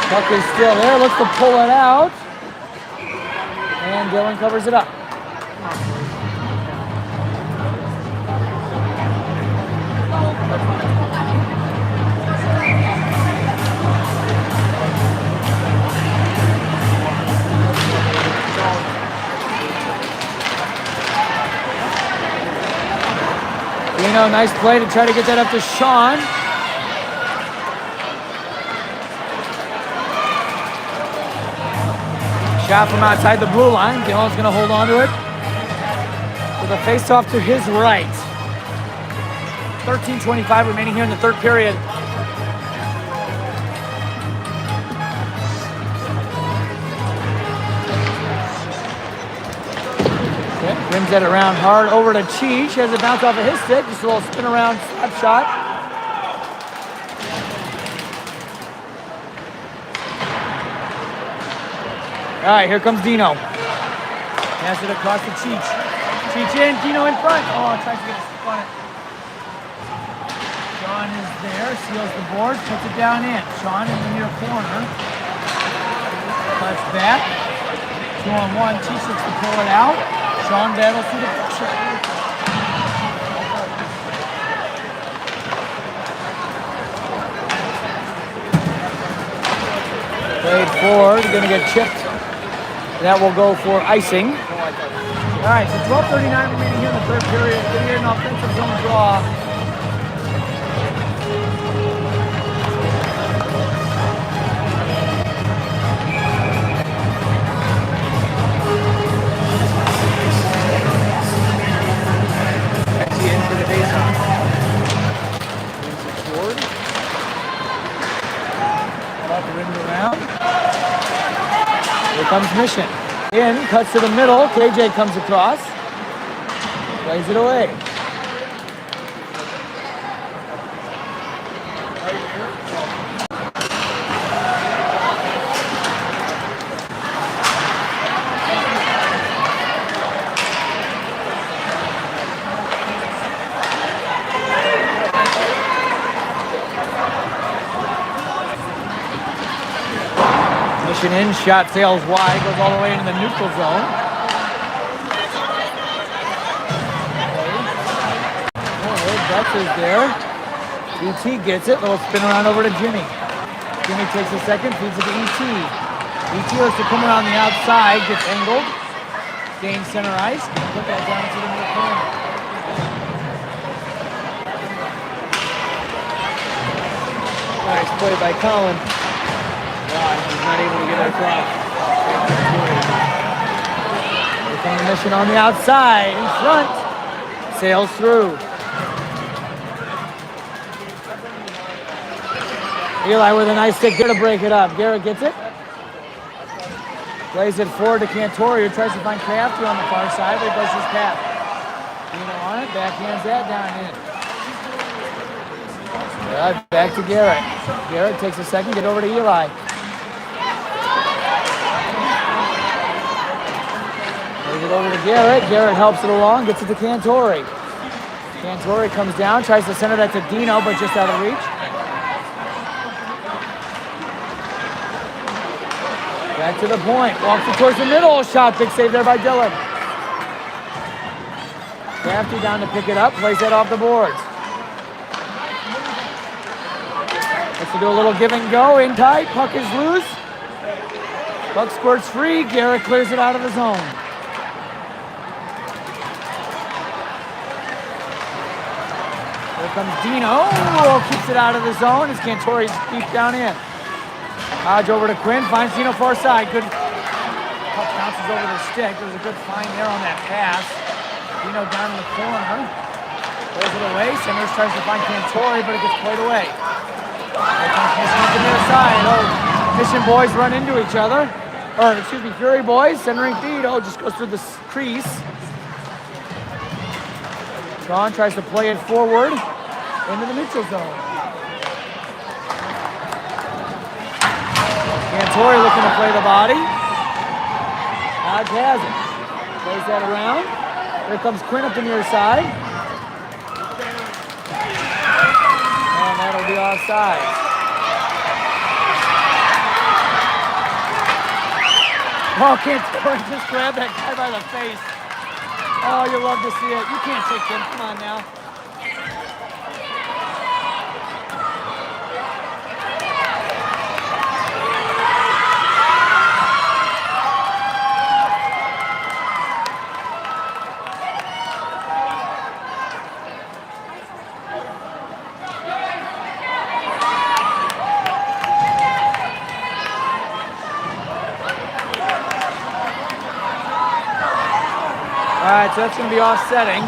Puck is still there, looks to pull it out. And Dylan covers it up. Dino, nice play to try to get that up to Sean. Shot from outside the blue line. Dylan's going to hold on to it. With a face-off to his right. 13:25 remaining here in the third period. Okay, rims it around hard over to Cheech. Has it bounce off of his stick. Just a little spin around slap shot. All right, here comes Dino. Pass it across to Cheech. Cheech in, Dino in front. Oh, tries to get a stick on it. Sean is there, seals the board, puts it down in. Sean in the near corner. Cuts back. 2-on-1, Cheech looks to pull it out. Sean battles through the pressure. Played forward, gonna get chipped. That will go for icing. All right, so 12:39 remaining here in the third period. Getting here an offensive zone draw. That's the end for the face-off. Wins it forward. About to rim around. Here comes Mission. In, cuts to the middle. KJ comes across. Plays it away. Mission in, shot sails wide, goes all the way into the neutral zone. Betts is there. ET gets it, little spin around over to Jimmy. Jimmy takes a second, feeds it to ET. ET looks to come around the outside, gets angled. Gains center ice, put that down to the near corner. Nice play by Colin. He's not able to get it across. Here comes Mission on the outside, in front. Sails through. Eli with a nice stick here to break it up. Garrett gets it. Plays it forward to Cantori, who tries to find Crafty on the far side, but he goes his path. Dino on it, backhands that down in. Good, back to Garrett. Garrett takes a second, get over to Eli. Plays it over to Garrett. Garrett helps it along, gets it to Cantori. Cantori comes down, tries to center that to Dino, but just out of reach. Back to the point, walks it towards the middle, shot, big save there by Dylan. Crafty down to pick it up, plays that off the boards. Let's do a little give and go. In tight. Puck is loose. Puck squirts free. Garrett clears it out of the zone. Here comes Dino. Oh, keeps it out of the zone as Cantori's deep down in. Hodge over to Quinn. Finds Dino far side. Good. Puck bounces over the stick. There's a good find there on that pass. Dino down in the corner. Throws it away. Simmers tries to find Cantori, but it gets played away. Here comes Mission up the near side. Oh, Mission boys run into each other. Or, excuse me, Fury boys centering feed. Oh, just goes through the crease. Sean tries to play it forward into the neutral zone. Cantori looking to play the body. Hodge has it. Plays that around. Here comes Quinn up the near side. And that'll be offside. Oh, Cantori just grabbed that guy by the face. Oh, you love to see it. You can't take him. Come on now. All right, so that's going to be offsetting.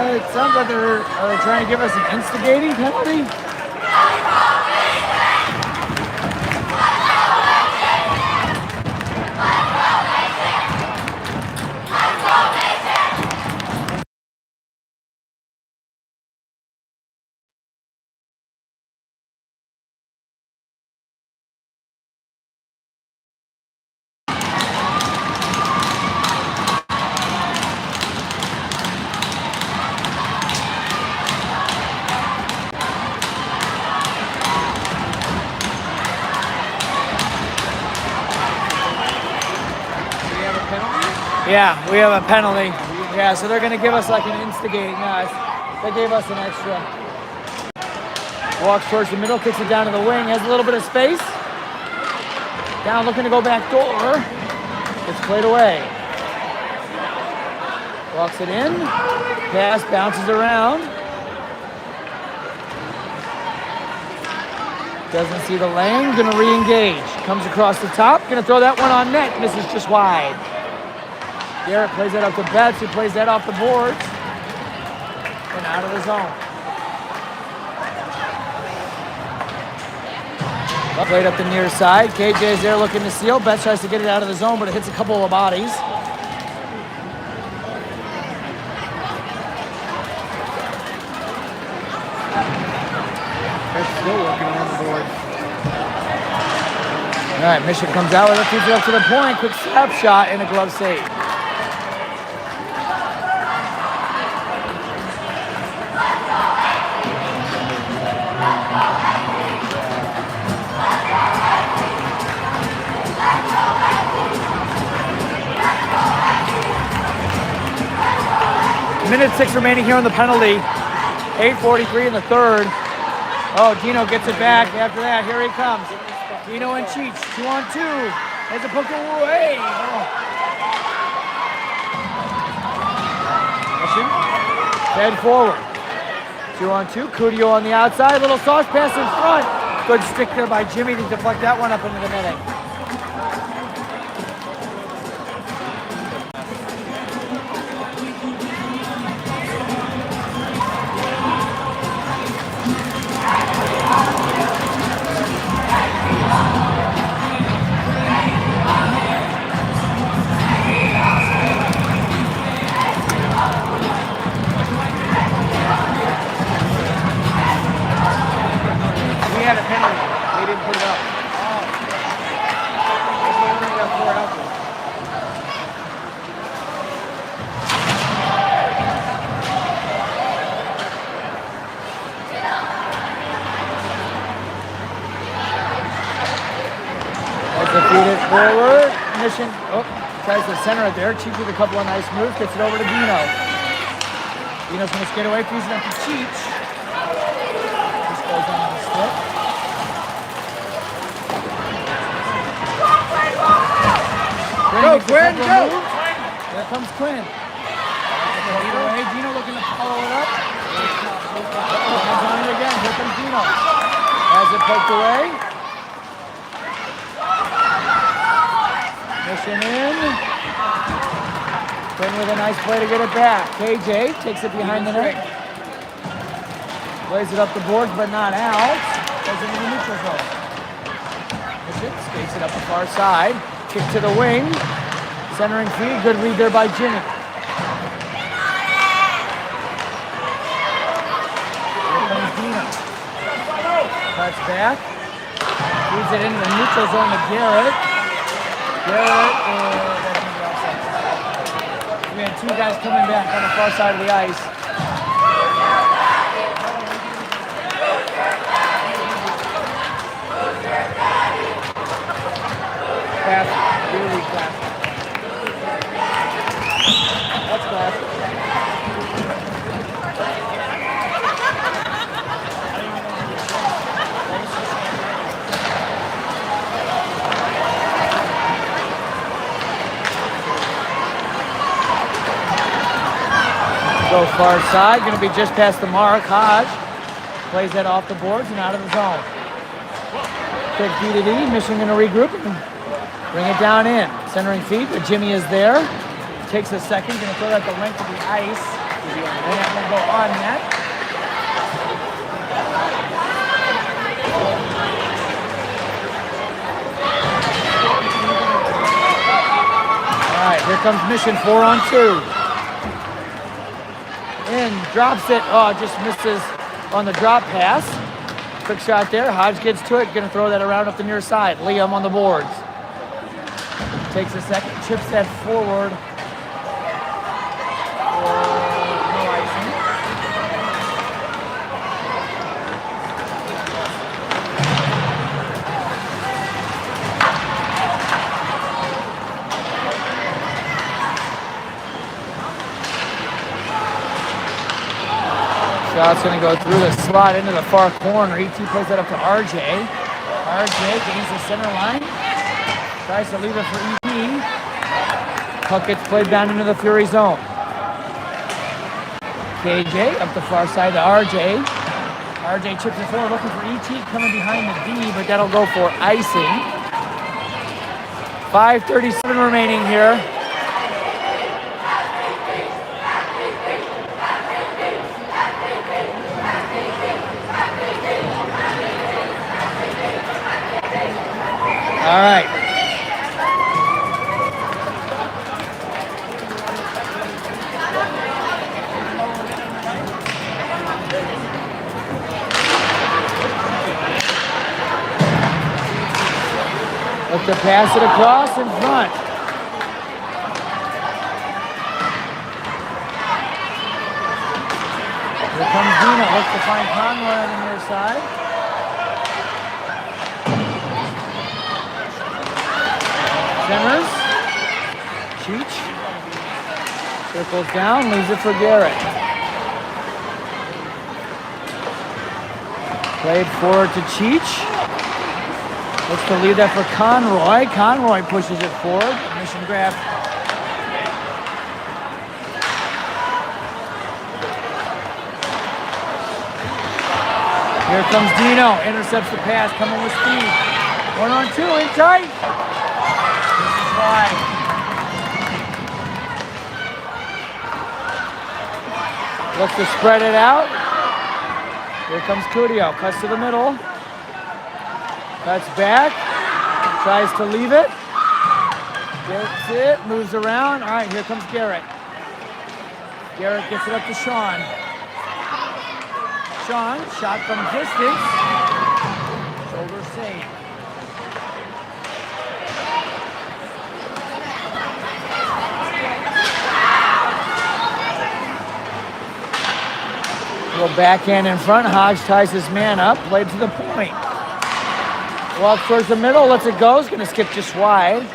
It sounds like they're trying to give us an instigating penalty. Yeah, we have a penalty. Yeah, so they're going to give us like an instigating. They gave us an extra. Walks towards the middle, kicks it down to the wing, has a little bit of space. Down looking to go back door. It's played away. Walks it in. Pass bounces around. Doesn't see the lane. Going to re-engage. Comes across the top. Going to throw that one on net. Misses just wide. Garrett plays that up to Betts, who plays that off the boards and out of the zone. Played up the near side. KJ's there looking to steal. Betts tries to get it out of the zone, but it hits a couple of bodies. Betts still working on the board. All right, Mission comes out with it, keeps it up to the point. Quick slap shot and a glove save. Minute 6 remaining here on the penalty. 8:43 in the third. Oh, Dino gets it back. After that, here he comes. Dino and Cheech, 2-on-2. Has a puck away. Head forward. 2-on-2. Cudio on the outside. Little sauce pass in front. Good stick there by Jimmy to deflect that one up into the netting. We had a penalty. They didn't put it up. Forward, Mission, tries to center it there. Cheech with a couple of nice moves, gets it over to Dino. Dino's gonna skate away, feeds it up to Cheech. This goes on the stick. Go, Quinn, go! Here comes Quinn. Dino looking to follow it up. Hands on it again. Here comes Dino. Has it poked away. Mission in. Quinn with a nice play to get it back. KJ takes it behind the net. Plays it up the boards, but not out. Goes into the neutral zone. Mission skates it up the far side. Kick to the wing. Centering feed. Good read there by Jimmy. Cuts back. Feeds it into the neutral zone to Garrett. Garrett that's going to be outside. We had two guys coming back on the far side of the ice. Classic. Really classic. That's classic. Go far side, going to be just past the mark. Hodge plays that off the boards and out of the zone. Quick D to D, Mission going to regroup and bring it down in. Centering feed, but Jimmy is there. Takes a second, going to throw that the length of the ice. And that will go on net. All right, here comes Mission 4-on-2. In, drops it, just misses on the drop pass. Quick shot there, Hodge gets to it, gonna throw that around up the near side. Liam on the boards. Takes a second, chips that forward. No icing. Shot's going to go through the slot into the far corner. ET plays that up to RJ. RJ gains the center line. Tries to leave it for ET. Puck gets played down into the Fury zone. KJ up the far side to RJ. RJ chips it forward looking for ET coming behind the D, but that'll go for icing. 5:37 remaining here. All right. Look to pass it across in front. Here comes Dino. Looks to find Conroy on the near side. Centers. Cheech. Circles down, leaves it for Garrett. Played forward to Cheech. Looks to leave that for Conroy. Conroy pushes it forward. Mission grab. Here comes Dino. Intercepts the pass, coming with speed. 1-on-2, in tight. Wide. Looks to spread it out. Here comes Cudio. Cuts to the middle. Cuts back. Tries to leave it. Gets it. Moves around. All right, here comes Garrett. Garrett gets it up to Sean. Sean, shot from distance. Shoulder save. Little backhand in front. Hodge ties his man up. Played to the point. Walks towards the middle, lets it go. Is going to skip just wide.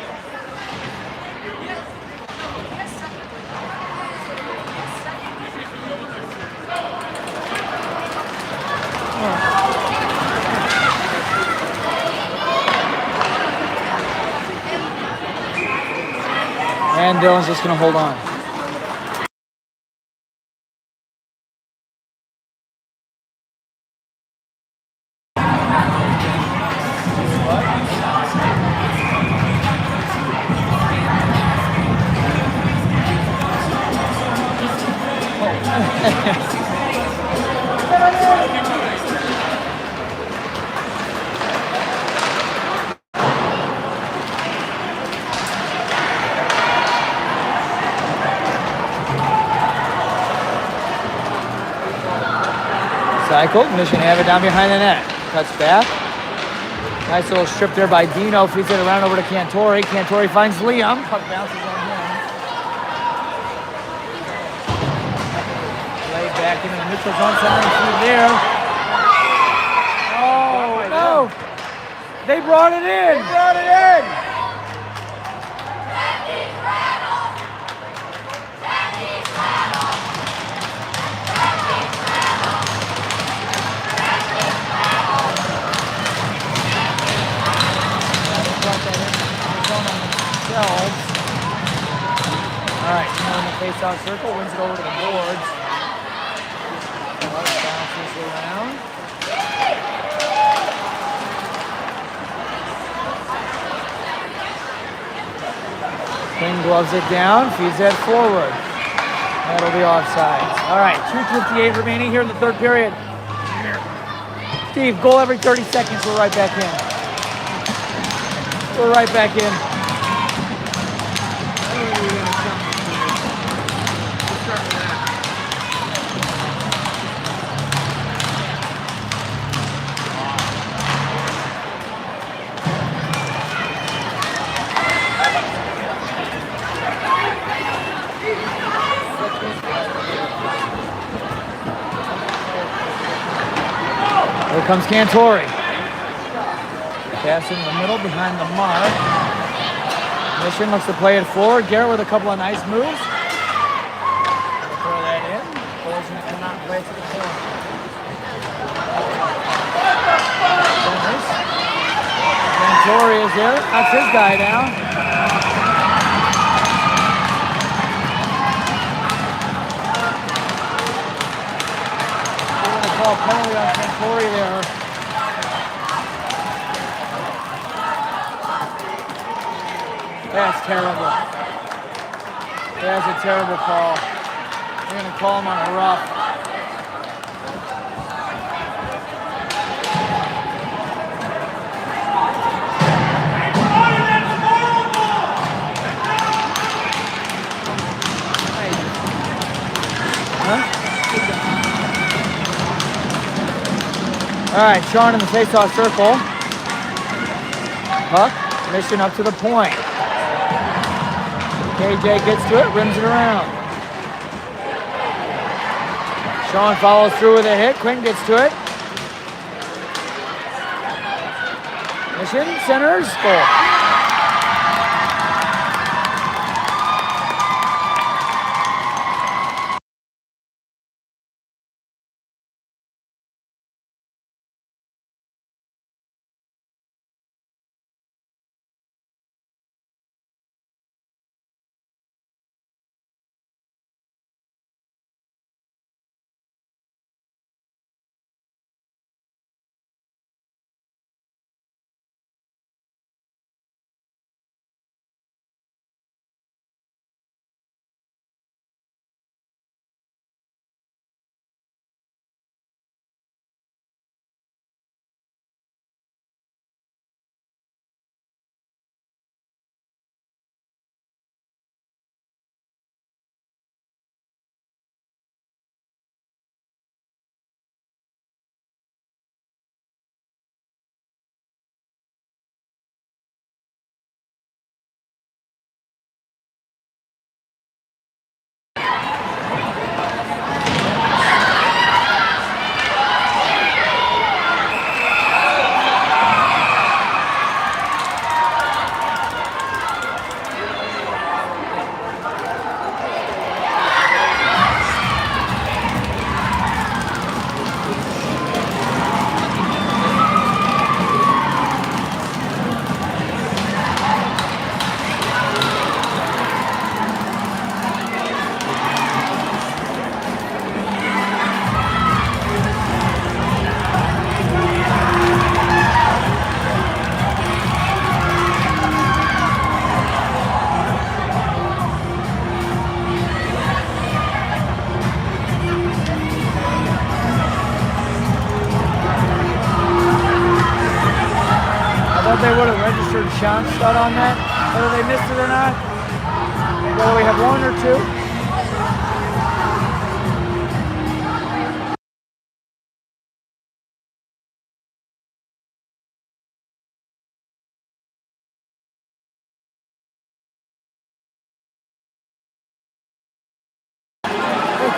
And Dylan's just going to hold on. Cycle, Mission have it down behind the net. Cuts back. Nice little strip there by Dino. Feeds it around over to Cantori. Cantori finds Liam. Puck bounces on him. Play back into the neutral zone. Centering through there. Oh, no. They brought it in. They brought it in. All right, now in the face-off circle, wins it over to the boards. Bounces around. King gloves it down, feeds that forward. That'll be offsides. All right, 2:58 remaining here in the third period. Steve, goal every 30 seconds. We're right back in. We're right back in. Here comes Cantori. Pass in the middle behind the mark. Mission looks to play it forward. Garrett with a couple of nice moves. Throw that in. Boysen cannot play it to the corner. Cantori is there. Knocks his guy down. They're going to call a penalty on Cantori there. That's terrible. That's a terrible call. They're going to call him on a rough. Huh? All right, Sean in the face-off circle. Puck, Mission up to the point. KJ gets to it, rims it around. Sean follows through with a hit. Quinn gets to it. Mission centers, goal. would have registered Sean's shot on that, whether they missed it or not. Whether we have one or two.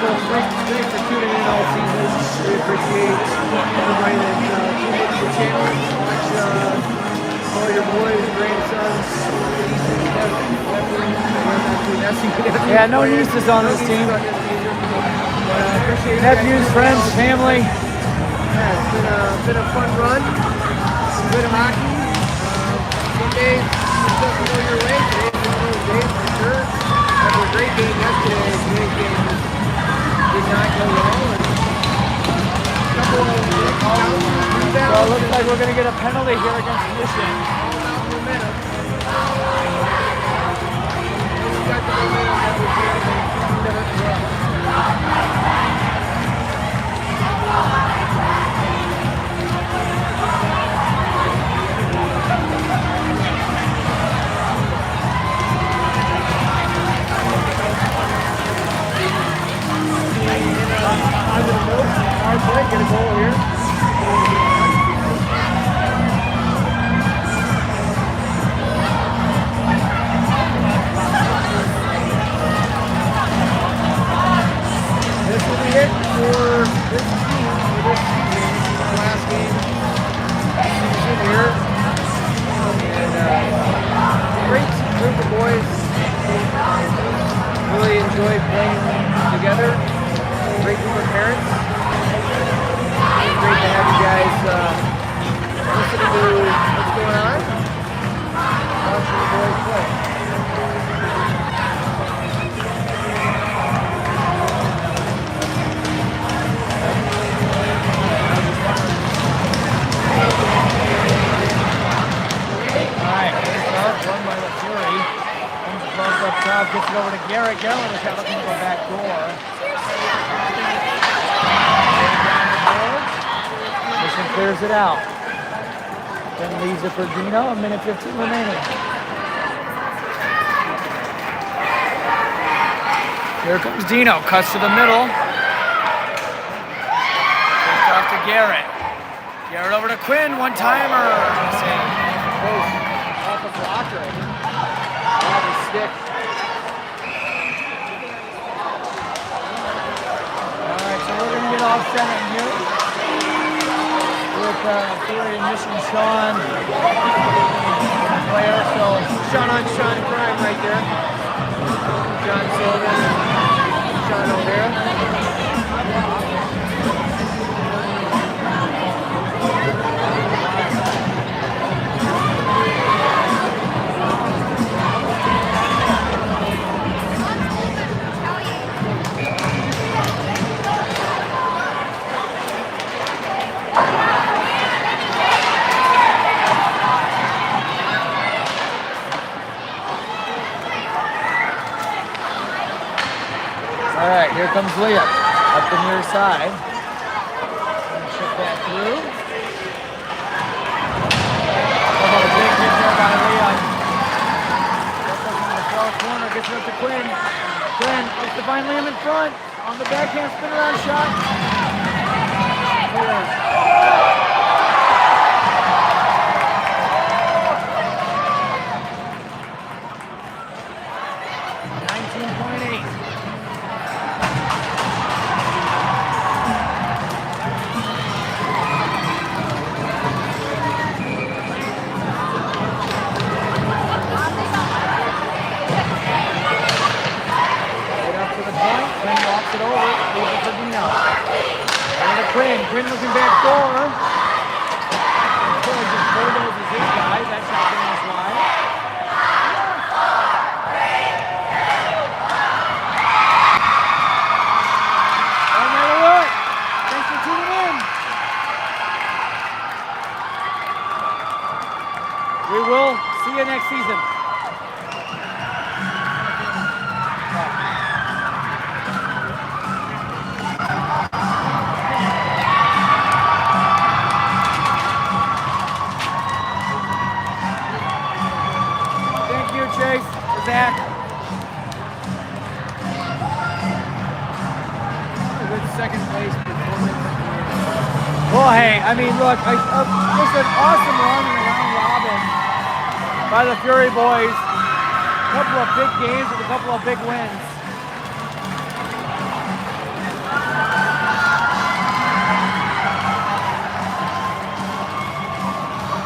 Thanks for tuning in all season. We appreciate everybody that tuned into the channel. Watch all your boys, grandsons, Yeah, no nieces on this team. Nephews, friends, family. Yeah, it's been a fun run. A bit of hockey. Some days it doesn't go your way. Today's one of those days for sure. After a great game yesterday, today's game did not go well. And a couple of rebounds. So it looks like we're going to get a penalty here against Michigan. All about momentum. We got the momentum that was here in 2 minutes left. Hard play, get a goal here. This will be it for this team, for this season. This is the last game of the season here. And great group of boys. Really enjoyed playing together. Great group of parents. It's great to have you guys listening to what's going on. Watching the boys play. Alright, run by the Fury. Comes across up top, gets it over to Garrett. Garrett is out looking for a back door. Mission clears it out. Then leaves it for Dino. A minute 15 remaining. Here comes Dino. Cuts to the middle. First off to Garrett. Garrett over to Quinn. One timer. Off a blocker. Off his stick. Alright, so we're going to get off center here. With Fury and Mission Sean. Player, so Sean on Sean crime right there. John Sullivan. Sean O'Hara. all right, here comes Leah up the near side. Chip that through. How about a big hit there by Leah? In the far corner, gets it up to Quinn. Quinn gets to find Liam in front on the backhand spin around shot. Clears. 19.8. It over, leaves it for Dino. And to Quinn. Quinn looking back door. Quinn just bulldozes his guy. That shot going this wide. No matter what, thanks for tuning in. We will see you next season. second place performance. Well, hey, I mean, look, just an awesome run in the round robin by the Fury boys. A couple of big games with a couple of big wins.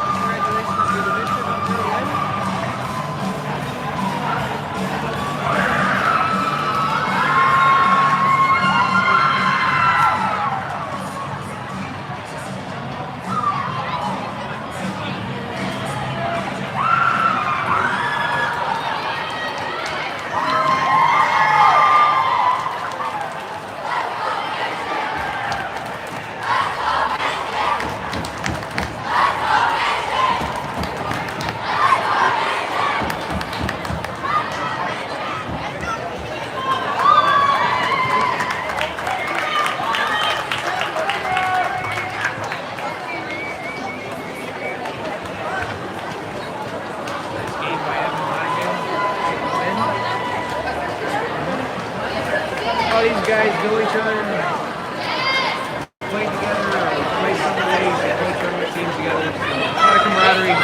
Congratulations to the Bishop on their win. All these guys know each other and play together, play some days, play tournament teams together. A lot of camaraderie.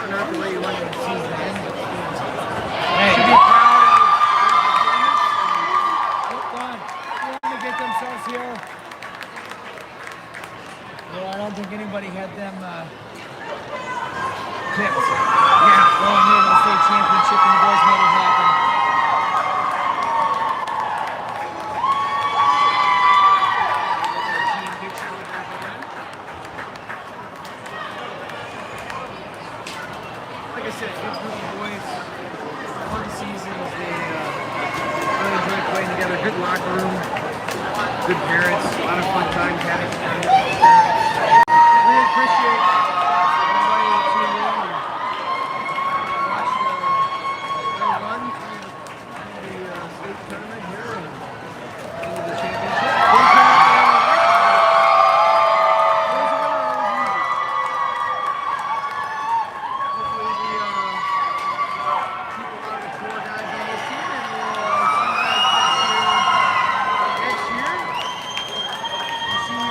Not the way you want the season to end, but Hey, should be proud look on. They want to get themselves here. Well, I don't think anybody had them picked. Yeah, going here to the state championship, and the boys made it happen. team picture with everyone. Like I said, good group of boys. Fun seasons. They really enjoy playing together. Good locker room. Good parents. A lot of fun times having fun with the parents. Really appreciate everybody that tuned in and watched their run through the state tournament here and into the championship. Didn't turn out the way we liked, but always a winner, always easy. Hopefully we keep a lot of the core guys on this team and we'll see you guys back here next year. We'll see